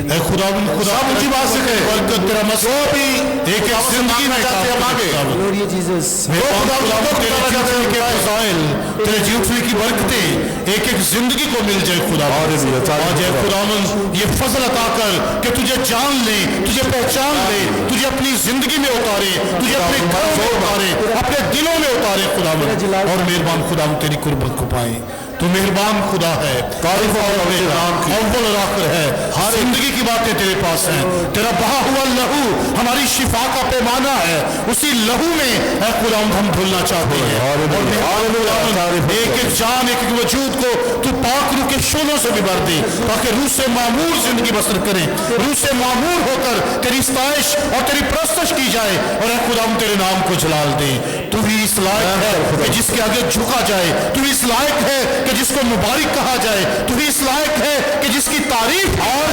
ऐ खुदा ऊंची बात से कहें, बरकत तेरा जो भी एक एक जिंदगी में चाहते हैं मांगे, Glory Jesus. तेरे जी उठने की बरकतें एक एक जिंदगी को मिल जाए खुदा। आज है खुदावंद ये फजल अता कर कि तुझे जान ले, तुझे पहचान ले, तुझे अपनी जिंदगी में उतारे, तुझे अपने घरों में उतारे, अपने दिलों में उतारे खुदावंद। और मेहरबान खुदावंद तेरी कुर्बत को पाए। तो मेहरबान खुदा है, तारीफ और अव्वल और आखिर है। हर जिंदगी की बातें तेरे पास हैं। तेरा बहा हुआ लहू हमारी शिफा का पैमाना है। उसी लहू में है खुदावंद हम धुलना चाहते हैं। एक एक जान, एक एक वजूद को तू पाक रूह के शोलों से भी भर दे, ताकि रूह से मामूर जिंदगी बसर करें, रूह से मामूर होकर तेरी स्ताइश और तेरी प्रस्तश की जाए। और है खुदावंद तेरे नाम को जलाल दे। तू ही इस लायक है कि जिसके आगे झुका जाए, तू इस लायक है कि जिसको मुबारक कहा जाए, तू ही इस लायक है कि जिसकी तारीफ और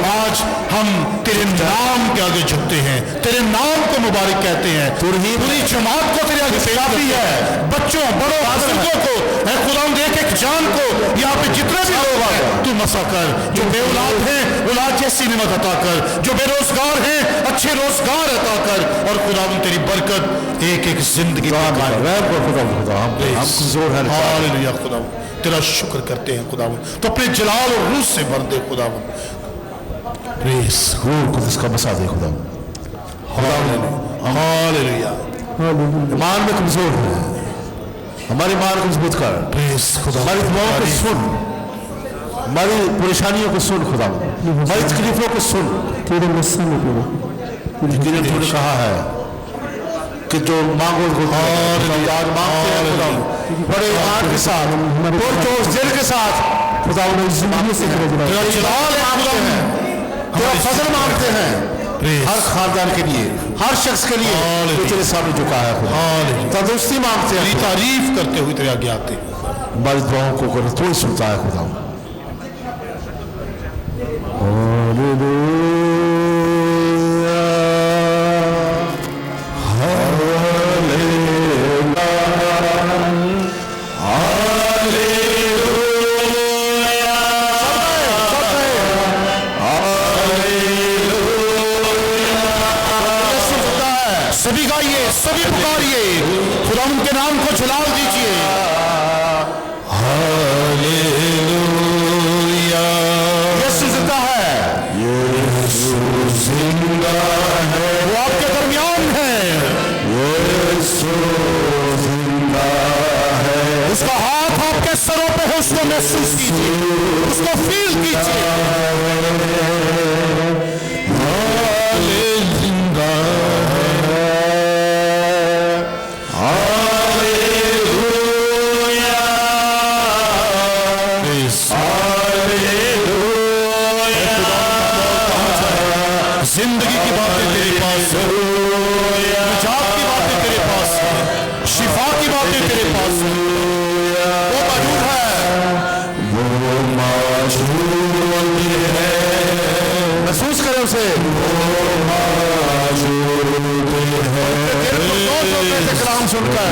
आज हम तेरे नाम के आगे झुकते हैं, तेरे नाम को मुबारक कहते हैं। पूरी जमात को तेरे आगे काफी है, बच्चों बड़ों बुजुर्गों को, है खुदावंद एक एक जान को, यहाँ पे जितने भी लोग हैं तू मसा कर। जो बे औलाद हैं औलाद जैसी निमत अता कर, जो बेरोजगार हैं अच्छे रोजगार अता कर। और खुदावंद तेरी बरकत एक एक जिंदगी में हालेलुया खुदावंद तेरा शुक्र करते हैं खुदावंद। तो अपने जलाल और रूह से भर दे खुदावंद। प्रेस रूह को इसका बसा दे खुदा। हालेलुया। ईमान में कमजोर है, हमारी ईमान को मजबूत कर। प्रेस खुदा, हमारी दुआओं को सुन, हमारी परेशानियों को सुन खुदा, हमारी तकलीफों को सुन। तेरे मस्सा में प्रभु, तूने कहा है कि जो मांगो मांगते हैं खुदा बड़े ईमान के साथ और जो दिल के साथ खुदा उन्हें जिंदगी से तेरा जलाल मांगते हैं, तेरा फजल मांगते हैं हर खानदान के लिए, हर शख्स के लिए जो तेरे सामने झुका है खुदा। तंदुरुस्ती मांगते हैं, तारीफ करते हुए तेरे आगे आते हैं। हमारी दुआओं को तू ही सुनता है खुदा। सभी गाइए, सभी पुकारिए, खुदा उनके नाम को जलाल दीजिए। हालेलुया। यीशु जिंदा है, यीशु जिंदा है, वो आपके दरमियान है, यीशु जिंदा है। उसका हाथ आपके सरों पे है, उसको महसूस कीजिए, उसको फील कीजिए। जिंदगी की बातें तेरे पास है, निजात की बातें तेरे पास है, शिफा की बातें तेरे पास है। वो मौजूद है, वो मौजूद है, महसूस करें उसे। वो मौजूद है, कलाम सुनकर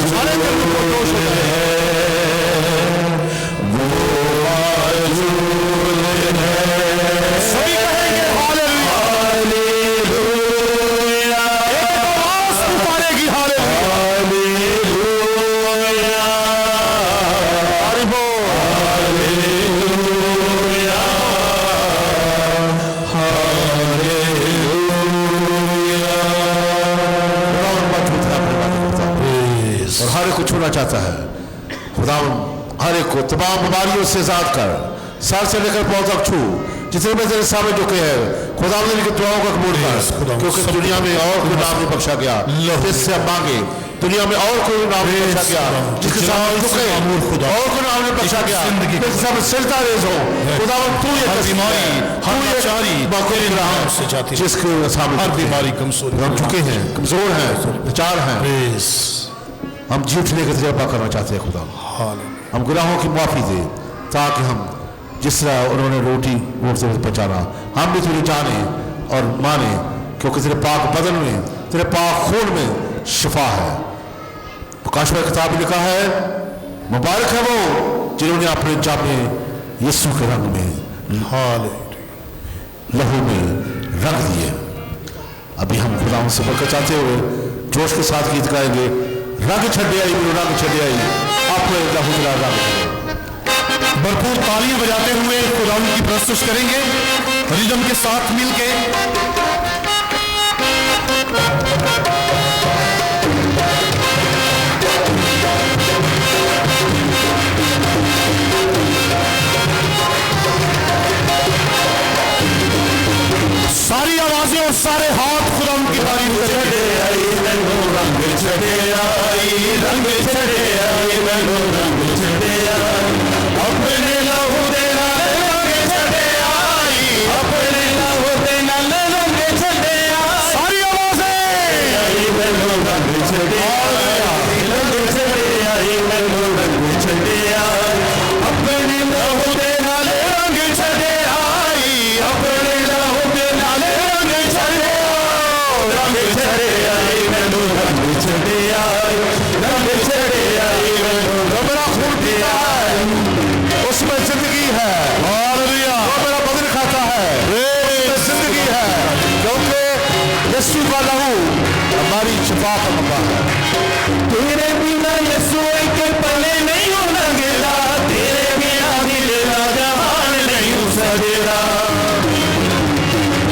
सारे दिल को जोश हो जाए। वो मौजूद है, सभी कहेंगे हालेलुया, हालेलुया। एक आवाज पुकारेगी हालेलुया, हालेलुया, हालेलुया, हालेलुया। और हर एक को छूना चाहता है खुदा। हर एक को तमाम बीमारियों से आजाद कर, सर से लेकर पांव तक छू। जितने में तेरे सामने झुके हैं खुदा ने इनकी दुआओं का कबूल कर, क्योंकि दुनिया में और कोई नाम नहीं बख्शा गया जिससे हम मांगे। दुनिया में और कोई नाम नहीं बख्शा गया जिसके सामने झुके, और कोई नाम नहीं बख्शा गया जिसके सामने सिजदा रेज़ हो। खुदा तू ये बीमारी, तू ये जिसके सामने हर बीमारी कमजोर, हम झुके हैं, कमजोर हैं, लाचार हैं। हम जीतने का तजर्बा करना चाहते हैं खुदा। हम गुनाहों की माफ़ी दे, ताकि हम जिस तरह उन्होंने रोटी रोटी पहुँचाना, हम भी तुझे जाने, और माने, क्योंकि तेरे पाक बदन में, तेरे पाक खून में शिफा है। प्रकाश में किताब में लिखा है, मुबारक है वो जिन्होंने अपने जामे यीशु के रंग में, लहू में रंग दिए। अभी हम खुदा से बरकत चाहते हुए जोश के साथ गीत गाएंगे, रंग छड़े आई मेरे रंग छड़े आई, अपने लहू मेरा रंग छड़े। भरपूर तालियां बजाते हुए खुदा की प्रस्तुत करेंगे रिदम के साथ मिलके। सारी आवाजें और सारे हाथ खुदा की तारीफ करेंगे। रंग चढ़े आई, रंग चढ़े आई, रंग चढ़े आई, अपने लहू दे नाल रंग चढ़े आई, अपने लहू दे नाल रंग चढ़े आई। सारी आवाजें रंग चढ़े आई, रंग चढ़े आई, रंग चढ़े आई, अपने लहू दे नाल रंग चढ़े आई, अपने लहू दे नाल रंग चढ़े आई, रंग चढ़े आई, रंग चढ़े आई, रंग चढ़े आई, मेरा खून पीता है, उसमें जिंदगी है। हालेलुया। वो मेरा बदन खाता है, उसमें जिंदगी है, क्योंकि यीशु का लहू हमारी शिफा का मौका है। तेरे बिना यीशु एक पले नहीं हो लगेगा, तेरे बिना दिल ना जहान नहीं हो सकेगा।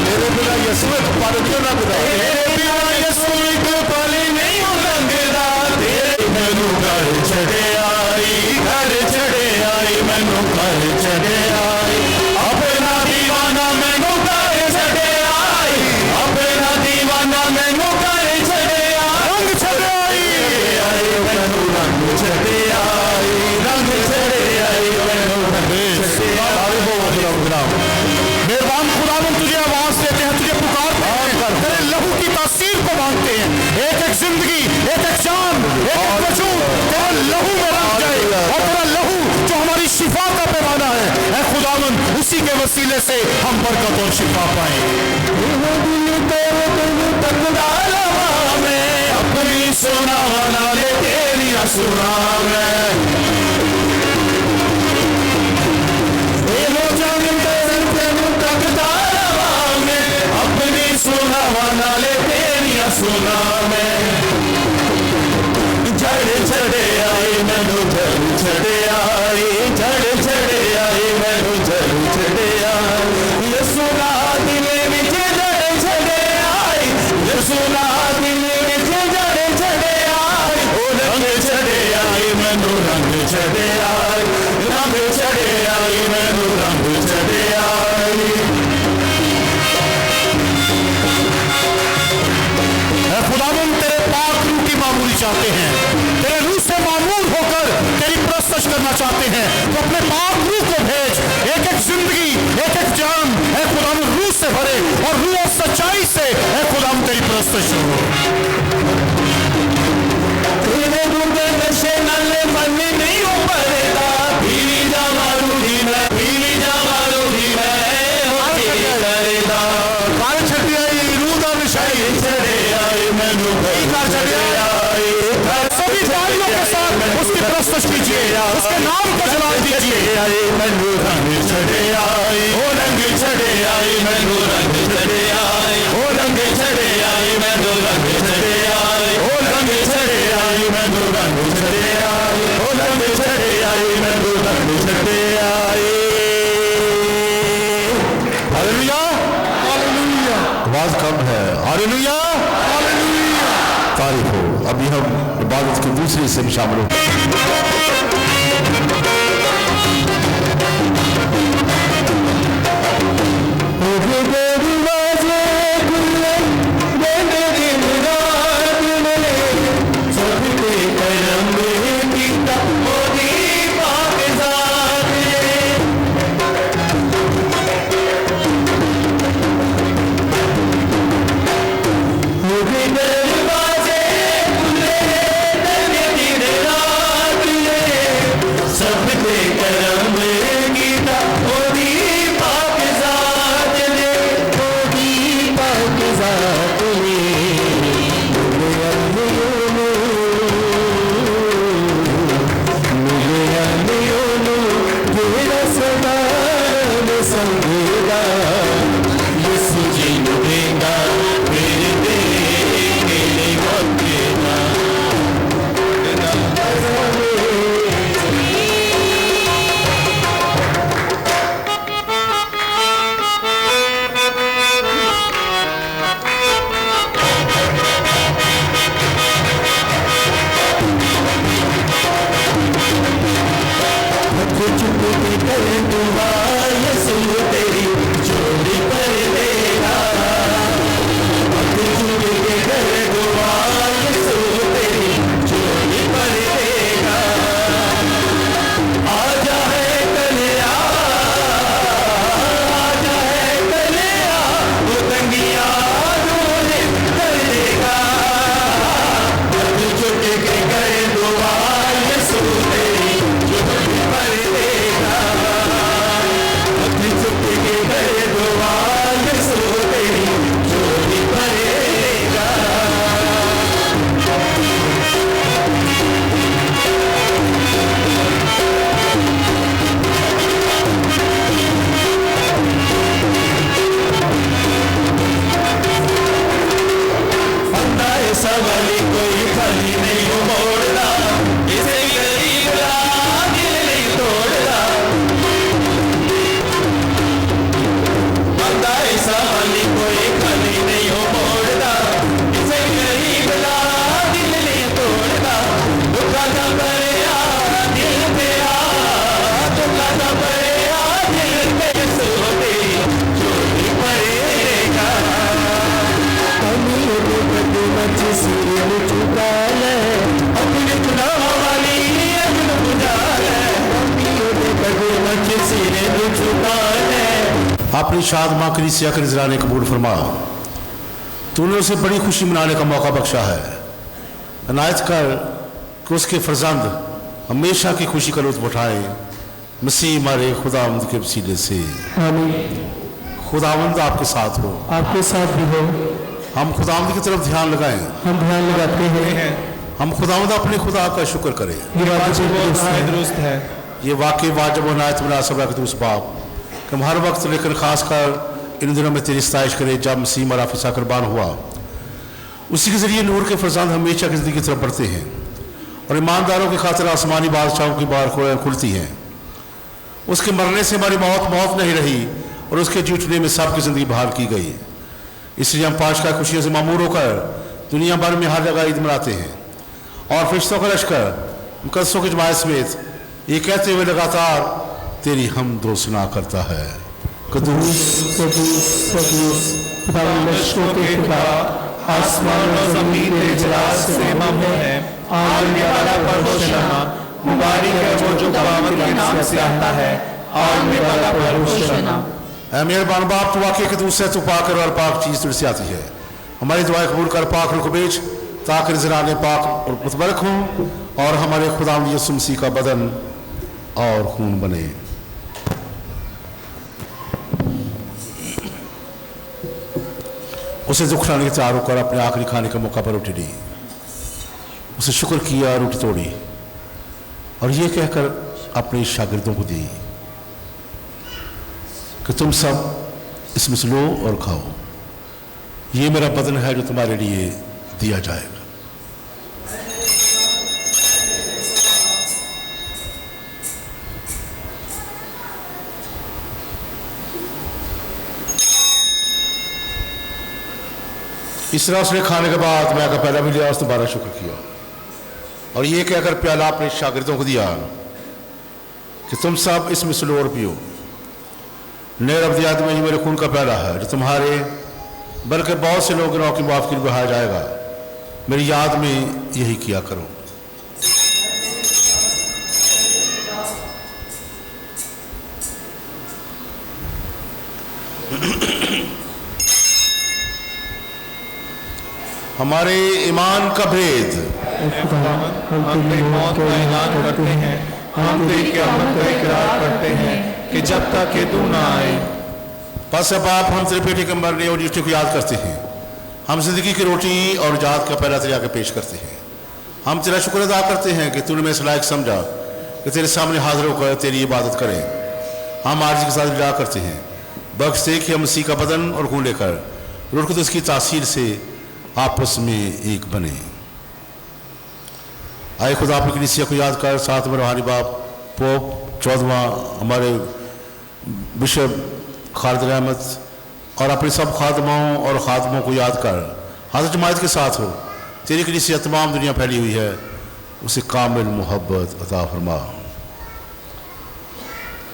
तेरे बिना यीशु एक पल क्यों ना गुजरे, तेरे बिना यीशु एक पल नहीं हो लगेगा। तेरे मैनू घर चढ़े आई, घर चढ़े आई, मैनू घर चढ़े आई, अपना दीवाना मैनू घर चढ़े आई, अपना दीवाना मैनू घर चढ़े आई, रंग चढ़े आई, मैनू रंग चढ़े आई, रंग चढ़े आई, मैनू रंग चढ़े आई। मेहरबान खुदावन तुझे आवाज देते हैं, तुझे पुकारते हैं, तेरे लहू की तासीर को मांगते हैं। एक एक जिंदगी, एक एक जान, एक एक वजूद तेरा लहू में रंग जाए, और तेरा लहू जो हमारी शिफा का पैमाना है, ऐ खुदावन उसी के वसीले से हम बरकत और शिफा पाए। अपनी सुना नाले तेरी सुना अपनी सुना नाले तेरी सुना में झड़ चढ़े आई, मैनू झड़ चढ़े आई, झड़ चढ़े आई, मैनू झड़ चढ़े आई, यीशु ना दिल विच झड़ चढ़े आई, यीशु ना दिल विच झड़ चढ़े आई, ओ रंग चढ़े आई, मैनू रंग चढ़े आई, रंग चढ़े आई, मैनू रंग चढ़े आई। खुदावन तेरे पाक रूह की मामूली चाहते हैं, तेरे रूह से मामूल होकर तेरी प्रस्तुत करना चाहते हैं, तो अपने पाक रूह को भेज। एक एक जिंदगी, एक एक जान है खुदावन रूह से भरे, और रूह और सच्चाई से है खुदावन तेरी प्रस्तुत हो। तेरे रूह के नशे नाले मन नहीं हो पड़ेगा, पीली जा मारू ही मैं, पीली जा मारू ही मैं, करेगा काल छठी आई, रूह का विषय चढ़े आई, मैनू काल चढ़े आई। सभी तालियों के साथ उसकी प्रस्तुत कीजिए, उसके नाम को जलाल दीजिए। आई मैनू रंग चढ़े आई, ओ रंग चढ़े आई, मैनू रंग चढ़े आई, ओ रंग चढ़े आई, मैनू रंग चढ़े आई, ओ रंग चढ़े आई, मैनू रंग चढ़े आई, ओ रंग चढ़े आई, मैनू रंग चढ़े आई। Hallelujah, hallelujah. आवाज कम है, हालेलुया, हालेलुया। तारीफ हो। अभी हम इबादत के दूसरे हिस्से में शामिल हो। दरवाजे खुले, दिन दिन रात मच सिर झुका ले, अपने गुनाहों वाली अग्न बुझा ले, पापियों के कदे मच सिर झुका ले। अपनी शादमा कलीसिया के नजराने कबूल फरमा। तूने उसे बड़ी खुशी मनाने का मौका बख्शा है। अनायत कर कि उसके फर्जंद हमेशा की खुशी का लुत्फ उठाएं, मसीह हमारे खुदावंद के वसीले से। आमीन। खुदावंद आपके साथ हो। आपके साथ भी हो। हम खुदावंद की तरफ ध्यान लगाएं। हम ध्यान लगाते हैं। हम खुदावंद अपने खुदा का शुक्र करें। ये वाजिब दुरुस्त है। ये वाकई वाजिब और नायत मुनासिब है कि तू उस बाप कि हम हर वक्त, लेकिन खासकर इन दिनों में तेरी सताइश करें जब मसीह हमारा फिसा कुर्बान हुआ। उसी के ज़रिए नूर के फरजांद हमेशा की ज़िंदगी की तरफ बढ़ते हैं और ईमानदारों की खातिर आसमानी बादशाहों की बार खुलती हैं। उसके मरने से हमारी मौत नहीं रही और उसके जूटने में सबकी ज़िंदगी बहाल की गई। इसलिए हम पाशका खुशियों से मामूर होकर दुनिया भर में हर जगह ईद मनाते हैं और फरिश्तों का लश्कर मुकद्दसों की जमात समेत ये कहते हुए लगातार तेरी हमदो सना करता है। कदूस कदूस कदूस लश्करों के खुदा, आसमान और ज़मीन तेरे जलाल से ममलूक है। आने वाला पर होशाना, मुबारक है वो जो खुदावंद के नाम से आता है। आने वाला पर होशाना। ऐ मेहरबान बाप, तू वाकई कि दूसरे तू पाक और पाक चीज़ तुझसे आती है। हमारी दुआएं कबूल कर पाक रुख बेच, ताकि नजराने पाक और मुतबरक हों और हमारे खुदावंद यीशु मसीह का बदन और खून बने। उसे दुख खाने के तैयार होकर अपने आखिरी खाने के मौका पर रोटी ली, उसे शुक्र किया, रोटी तोड़ी और ये कहकर अपने शागिर्दों को दी कि तुम सब इसमें से लो और खाओ, ये मेरा बदन है जो तुम्हारे लिए दिया जाएगा। इस तरह उसने खाने के बाद मैं का पहला भी लिया, उसने दोबारा शुक्र किया और ये कहकर प्याला अपने शागिर्दों को दिया कि तुम सब इसमें से लो और पियो, नए रब्द याद में ये मेरे खून का प्याला है जो तुम्हारे बल्कि बहुत से लोग गुनाहों की माफ़ के लिए बहाया जाएगा। मेरी याद में यही किया करो। हमारे ईमान का भेद, हम तेरी मौत का ऐलान करते हैं, हम तेरी क़यामत का इकरार करते हैं कि जब तक कि तू ना आए। बस अब आप हम तेरे बेटे के मरने और जीतने को याद करते हैं। हम जिंदगी की रोटी और जात का पहला तेरे आगे पेश करते हैं। हम तेरा शुक्र अदा करते हैं कि तूने में लायक समझा कि तेरे सामने हाजिर होकर तेरी इबादत करें। हम आर्जी के साथ विदा करते हैं, बख्श दे कि हम मसीह का बदन और खून लेकर रूह कुद्दूस की तासीर से आपस में एक बने। आए खुदा अपनी कलीसिया को याद कर, साथ में रूहानी बाप पोप 14वां हमारे बिशप खालिद रहमत और अपने सब खादमाओं और खादमों को याद कर हाजिर जमात के साथ हो। तेरी कलीसिया तमाम दुनिया फैली हुई है, उसे कामिल मोहब्बत अता फरमा।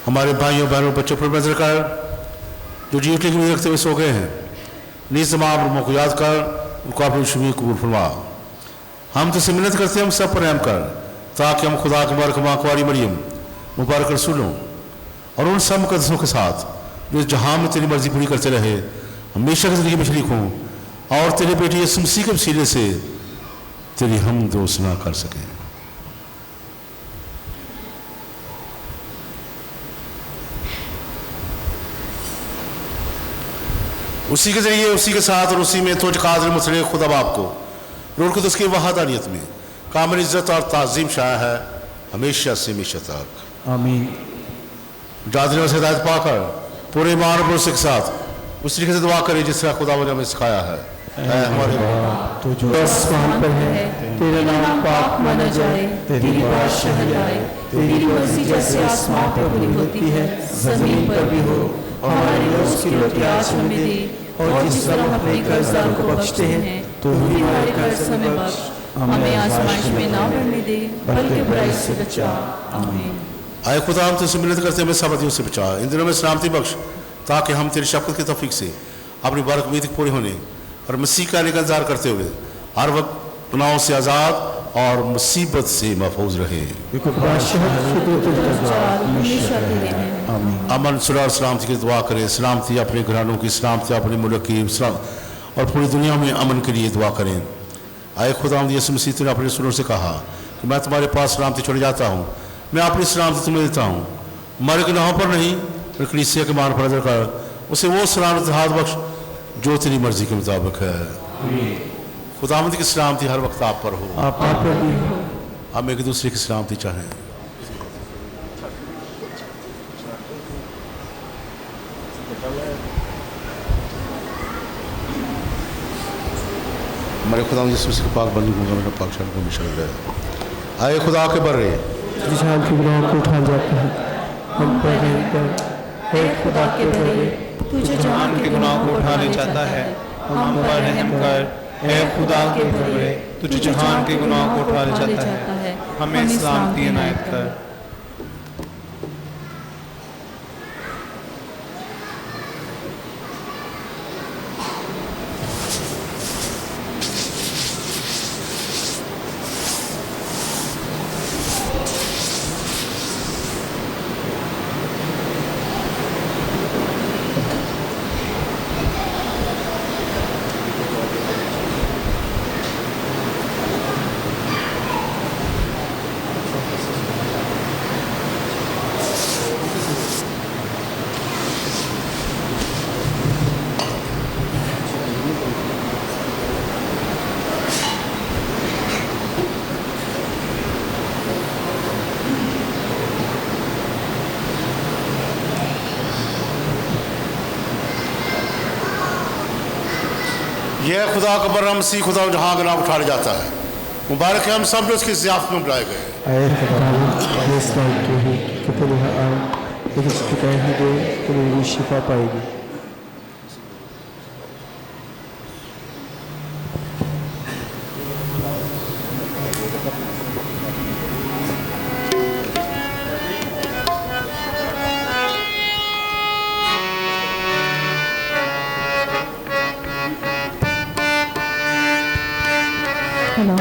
हमारे भाइयों बहनों बच्चों पर नजर कर जो जीवने की उम्मीद रखते हुए सो गए हैं, नीज तमाम रूमों को याद कर उनको अपनी शुरू कबूल फरमा। हम तुझसे मिन्नत करते हैं, हम सब पर रहम कर, ताकि हम खुदा के मुबारक माँ कुंवारी मरियम मुबारक रसूलों और उन सब मुकद्दसों के साथ जो जहाँ में तेरी मर्जी पूरी करते रहे हमेशा की ज़िंदगी में शरीक हों और तेरे बेटे यीशु मसीह के वसीले से तेरी हमद व सना कर सकें। उसी के जरिए, उसी के साथ और उसी में तुझ कादिर मुतलक खुदा बाप को रूह कुद्दूस की वहादानियत में कामिल इज्जत और ताज़ीम शाया है हमेशा से हमेशा तक। आमीन। जादने से हिदायत पाकर पूरे ईमान और भरोसे के साथ उस तरीके से दुआ करें जिस तरह खुदा ने हमें सिखाया है। हमारे तो जो आसमान पर है, तेरा नाम पाक माना जाए, तेरी बादशाहत आए, तेरी मर्जी जैसे आसमान पर पूरी होती है जमीन पर भी हो। हमारे रोज की रोटी आज हमें दे और जिस तरह हम अपने कर्जदारों को बख्शते हैं तो हमारे कर्ज हमें बख्श, हमें आजमाइश में ना पड़ने दे बल्कि बुराई से बचा। आमीन। आए खुदा हम तुझसे मिन्नत करते हमें सबदियों से बचा, इन दिनों में सलामती बख्श, ताकि हम तेरी शफ़क़त की तौफ़ीक़ से अपनी बारक उम्मीद पूरे होने और मसीह का इंतज़ार करते हुए हर वक्त गुनाहों से आज़ाद और मुसीबत से महफूज रहे। अमन सुलह और सलामती की दुआ करें। सलामती अपने घरानों की, सलामती अपने मुल्क की, और पूरी दुनिया में अमन के लिए दुआ करें। आए खुदावंद यीशु मसीह ने अपने रसूलों से कहा कि मैं तुम्हारे पास सलामती छोड़ जाता हूँ, मैं अपनी सलामती तुम्हें देता हूँ। हमारे गुनाहों पर नहीं, कलीसिया के मान पर नजर कर उसे वो सलामत हाथ बख्श जो तेरी मर्जी के मुताबिक है। खुदावंद की सलामती हर वक्त आप पर हो। हम एक दूसरे की सलामती चाहें। हमारे खुदा यीशु मसीह के पाक बंदी को मेरा पाक शान को मिशल रहे। आए खुदा के बर्रे जिसान के गुनाहों को उठा जाते हैं, हम पर रहम कर। हे खुदा के बर्रे, तुझे जहान के गुनाह को उठाने चाहता है, हम पर रहम कर। हे खुदा के बरे, तुझे जहान के गुनाह को उठाने चाहता है, हमें सलामती इनायत कर। यह खुदा का बर्रा मसीह खुदा जहाँ गुनाह उठा ले जाता है। मुबारक है हम सब जो उसकी ज़ियाफ़त में बुलाए गए। आए खुदावंद, ये इस लायक के हैं कि तुम यहाँ आए, लेकिन उसकी कह ही दो तो मेरी शिफा पाएगी। Hello.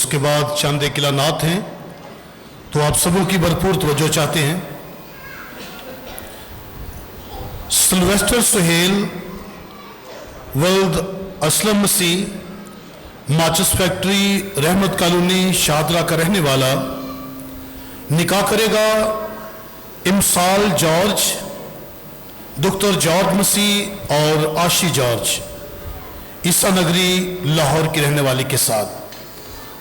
उसके बाद चंद एक इलानात हैं, तो आप सबों की भरपूर तवज्जो चाहते हैं। सिल्वेस्टर सुहेल वल्द असलम मसीह माचिस फैक्ट्री रहमत कॉलोनी शाहदरा का रहने वाला निकाह करेगा इमसाल जॉर्ज, डॉक्टर जॉर्ज मसीह और आशी जॉर्ज ईसा नगरी लाहौर की रहने वाली के साथ,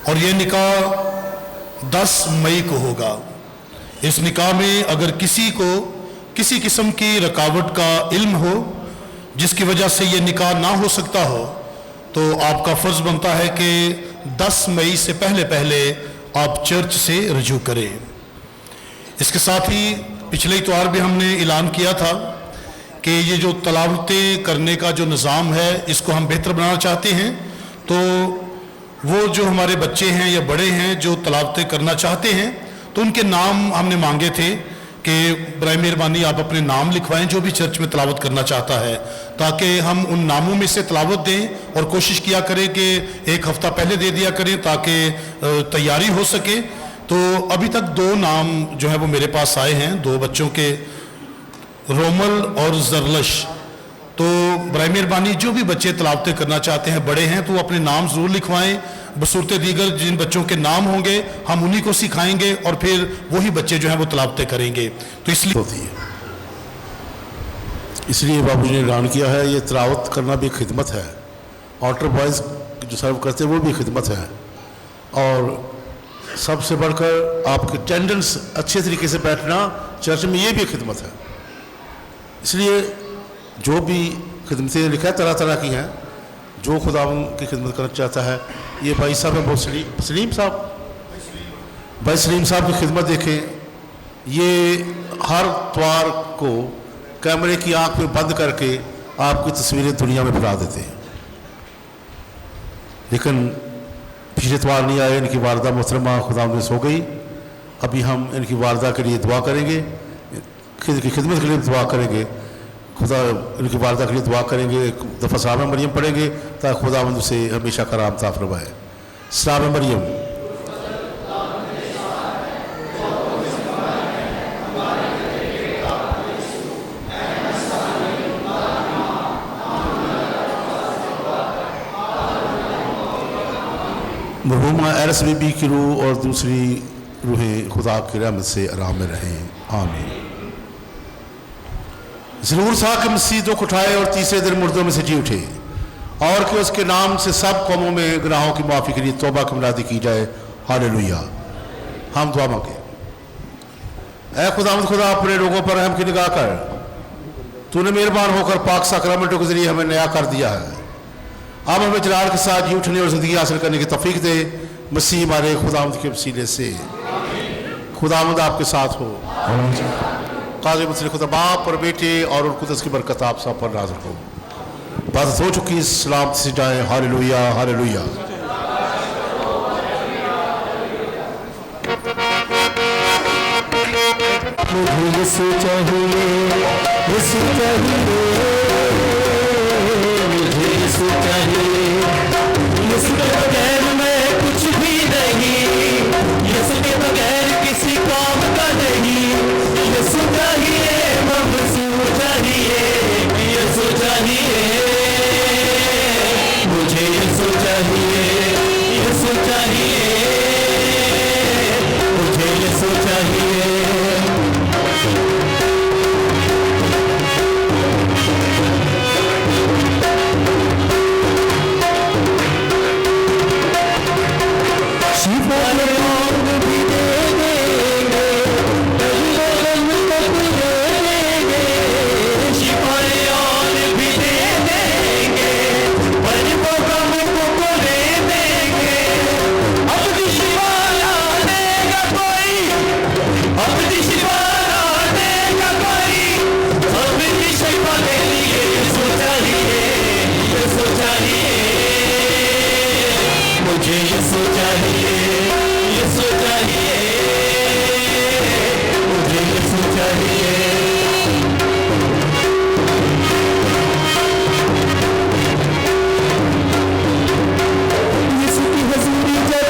और यह निकाह 10 मई को होगा। इस निकाह में अगर किसी को किसी किस्म की रुकावट का इल्म हो जिसकी वजह से ये निकाह ना हो सकता हो, तो आपका फ़र्ज़ बनता है कि 10 मई से पहले पहले आप चर्च से रजू करें। इसके साथ ही पिछले इतवार भी हमने ऐलान किया था कि ये जो तलावतें करने का जो निज़ाम है इसको हम बेहतर बनाना चाहते हैं, तो वो जो हमारे बच्चे हैं या बड़े हैं जो तलावतें करना चाहते हैं, तो उनके नाम हमने मांगे थे कि बराए मेहरबानी आप अपने नाम लिखवाएं जो भी चर्च में तलावत करना चाहता है, ताकि हम उन नामों में से तलावत दें और कोशिश किया करें कि एक हफ़्ता पहले दे दिया करें ताकि तैयारी हो सके। तो अभी तक 2 नाम जो है वो मेरे पास आए हैं, 2 बच्चों के, रोमल और जरलश। तो बराए मेहरबानी जो भी बच्चे तलावतें करना चाहते हैं, बड़े हैं, तो अपने नाम ज़रूर लिखवाएं। बसूरत दीगर जिन बच्चों के नाम होंगे हम उन्हीं को सिखाएंगे और फिर वही बच्चे जो हैं वो तलावतें करेंगे। तो इसलिए होती है, इसलिए बाबू जी ने ऐलान किया है ये तलावत करना भी खिदमत है। ऑल्टर बॉयज़ जो सर्व करते हैं वो भी खिदमत है, और सबसे बढ़कर आपकी अटेंडेंस अच्छे तरीके से बैठना चर्च में ये भी खिदमत है। इसलिए जो भी खिदमतें लिखा है तरह तरह की हैं, जो खुदा की खिदमत करना चाहता है। ये भाई साहब हैं, सलीम साहब, भाई सलीम साहब की खिदमत देखें, ये हर त्वार को कैमरे की आंख में बंद करके आपकी तस्वीरें दुनिया में फैला देते हैं। लेकिन पिछले त्वार नहीं आए, इनकी वालदा मोहतरमा खुदा में सो गई। अभी हम इनकी वालदा के लिए दुआ करेंगे, इनकी खिदमत के लिए दुआ करेंगे, खुदा इनकी वालदा के लिए दुआ करेंगे। एक दफ़ा सलाम मरियम पढ़ेंगे ताकि खुदा उसे हमेशा कराम ता फरमाए। सलाम मरियम। मरहूमा एरस बीबी की रूह और दूसरी रूहें खुदा की रहमत से आराम में रहें, आमीन। ज़रूर था कि मसीह दुख उठाए और तीसरे दिन मुर्दों में से जी उठे, और कि उसके नाम से सब कौमों में गुनाहों की माफ़ी के लिए तौबा की मुनादी की जाए। हालेलुया। हम दुआ मांगे। ऐ खुदावंद खुदा, अपने लोगों पर रहम की निगाह कर, तूने मेहरबान होकर पाक साक्रामेंटों के जरिए हमें नया कर दिया है। अब हमें जलाल के साथ जी उठने और ज़िंदगी हासिल करने की तौफीक दे, मसीह हमारे खुदावंद के वसीले से। खुदावंद आपके साथ हो। काज़ी मसीह खुदा बाप और बेटे और कुदस की बरकत आप सब पर नाज़िल हो। बात हो चुकी, सलाम से जाए। Hallelujah, hallelujah. मुझे यीशु चाहिए, यीशु चाहिए, मुझे यीशु चाहिए। यीशु के बगैर मैं कुछ भी नहीं, यीशु के बगैर किसी काम का नहीं। यीशु चाहिए, मसीह चाहिए, यीशु चाहिए, मुझे यीशु चाहिए, यीशु चाहिए, मुझे यीशु चाहिए। मुझे यीशु चाहिए, यीशु चाहिए, मुझे यीशु चाहिए। यीशु की हज़ूरी जब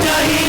नहीं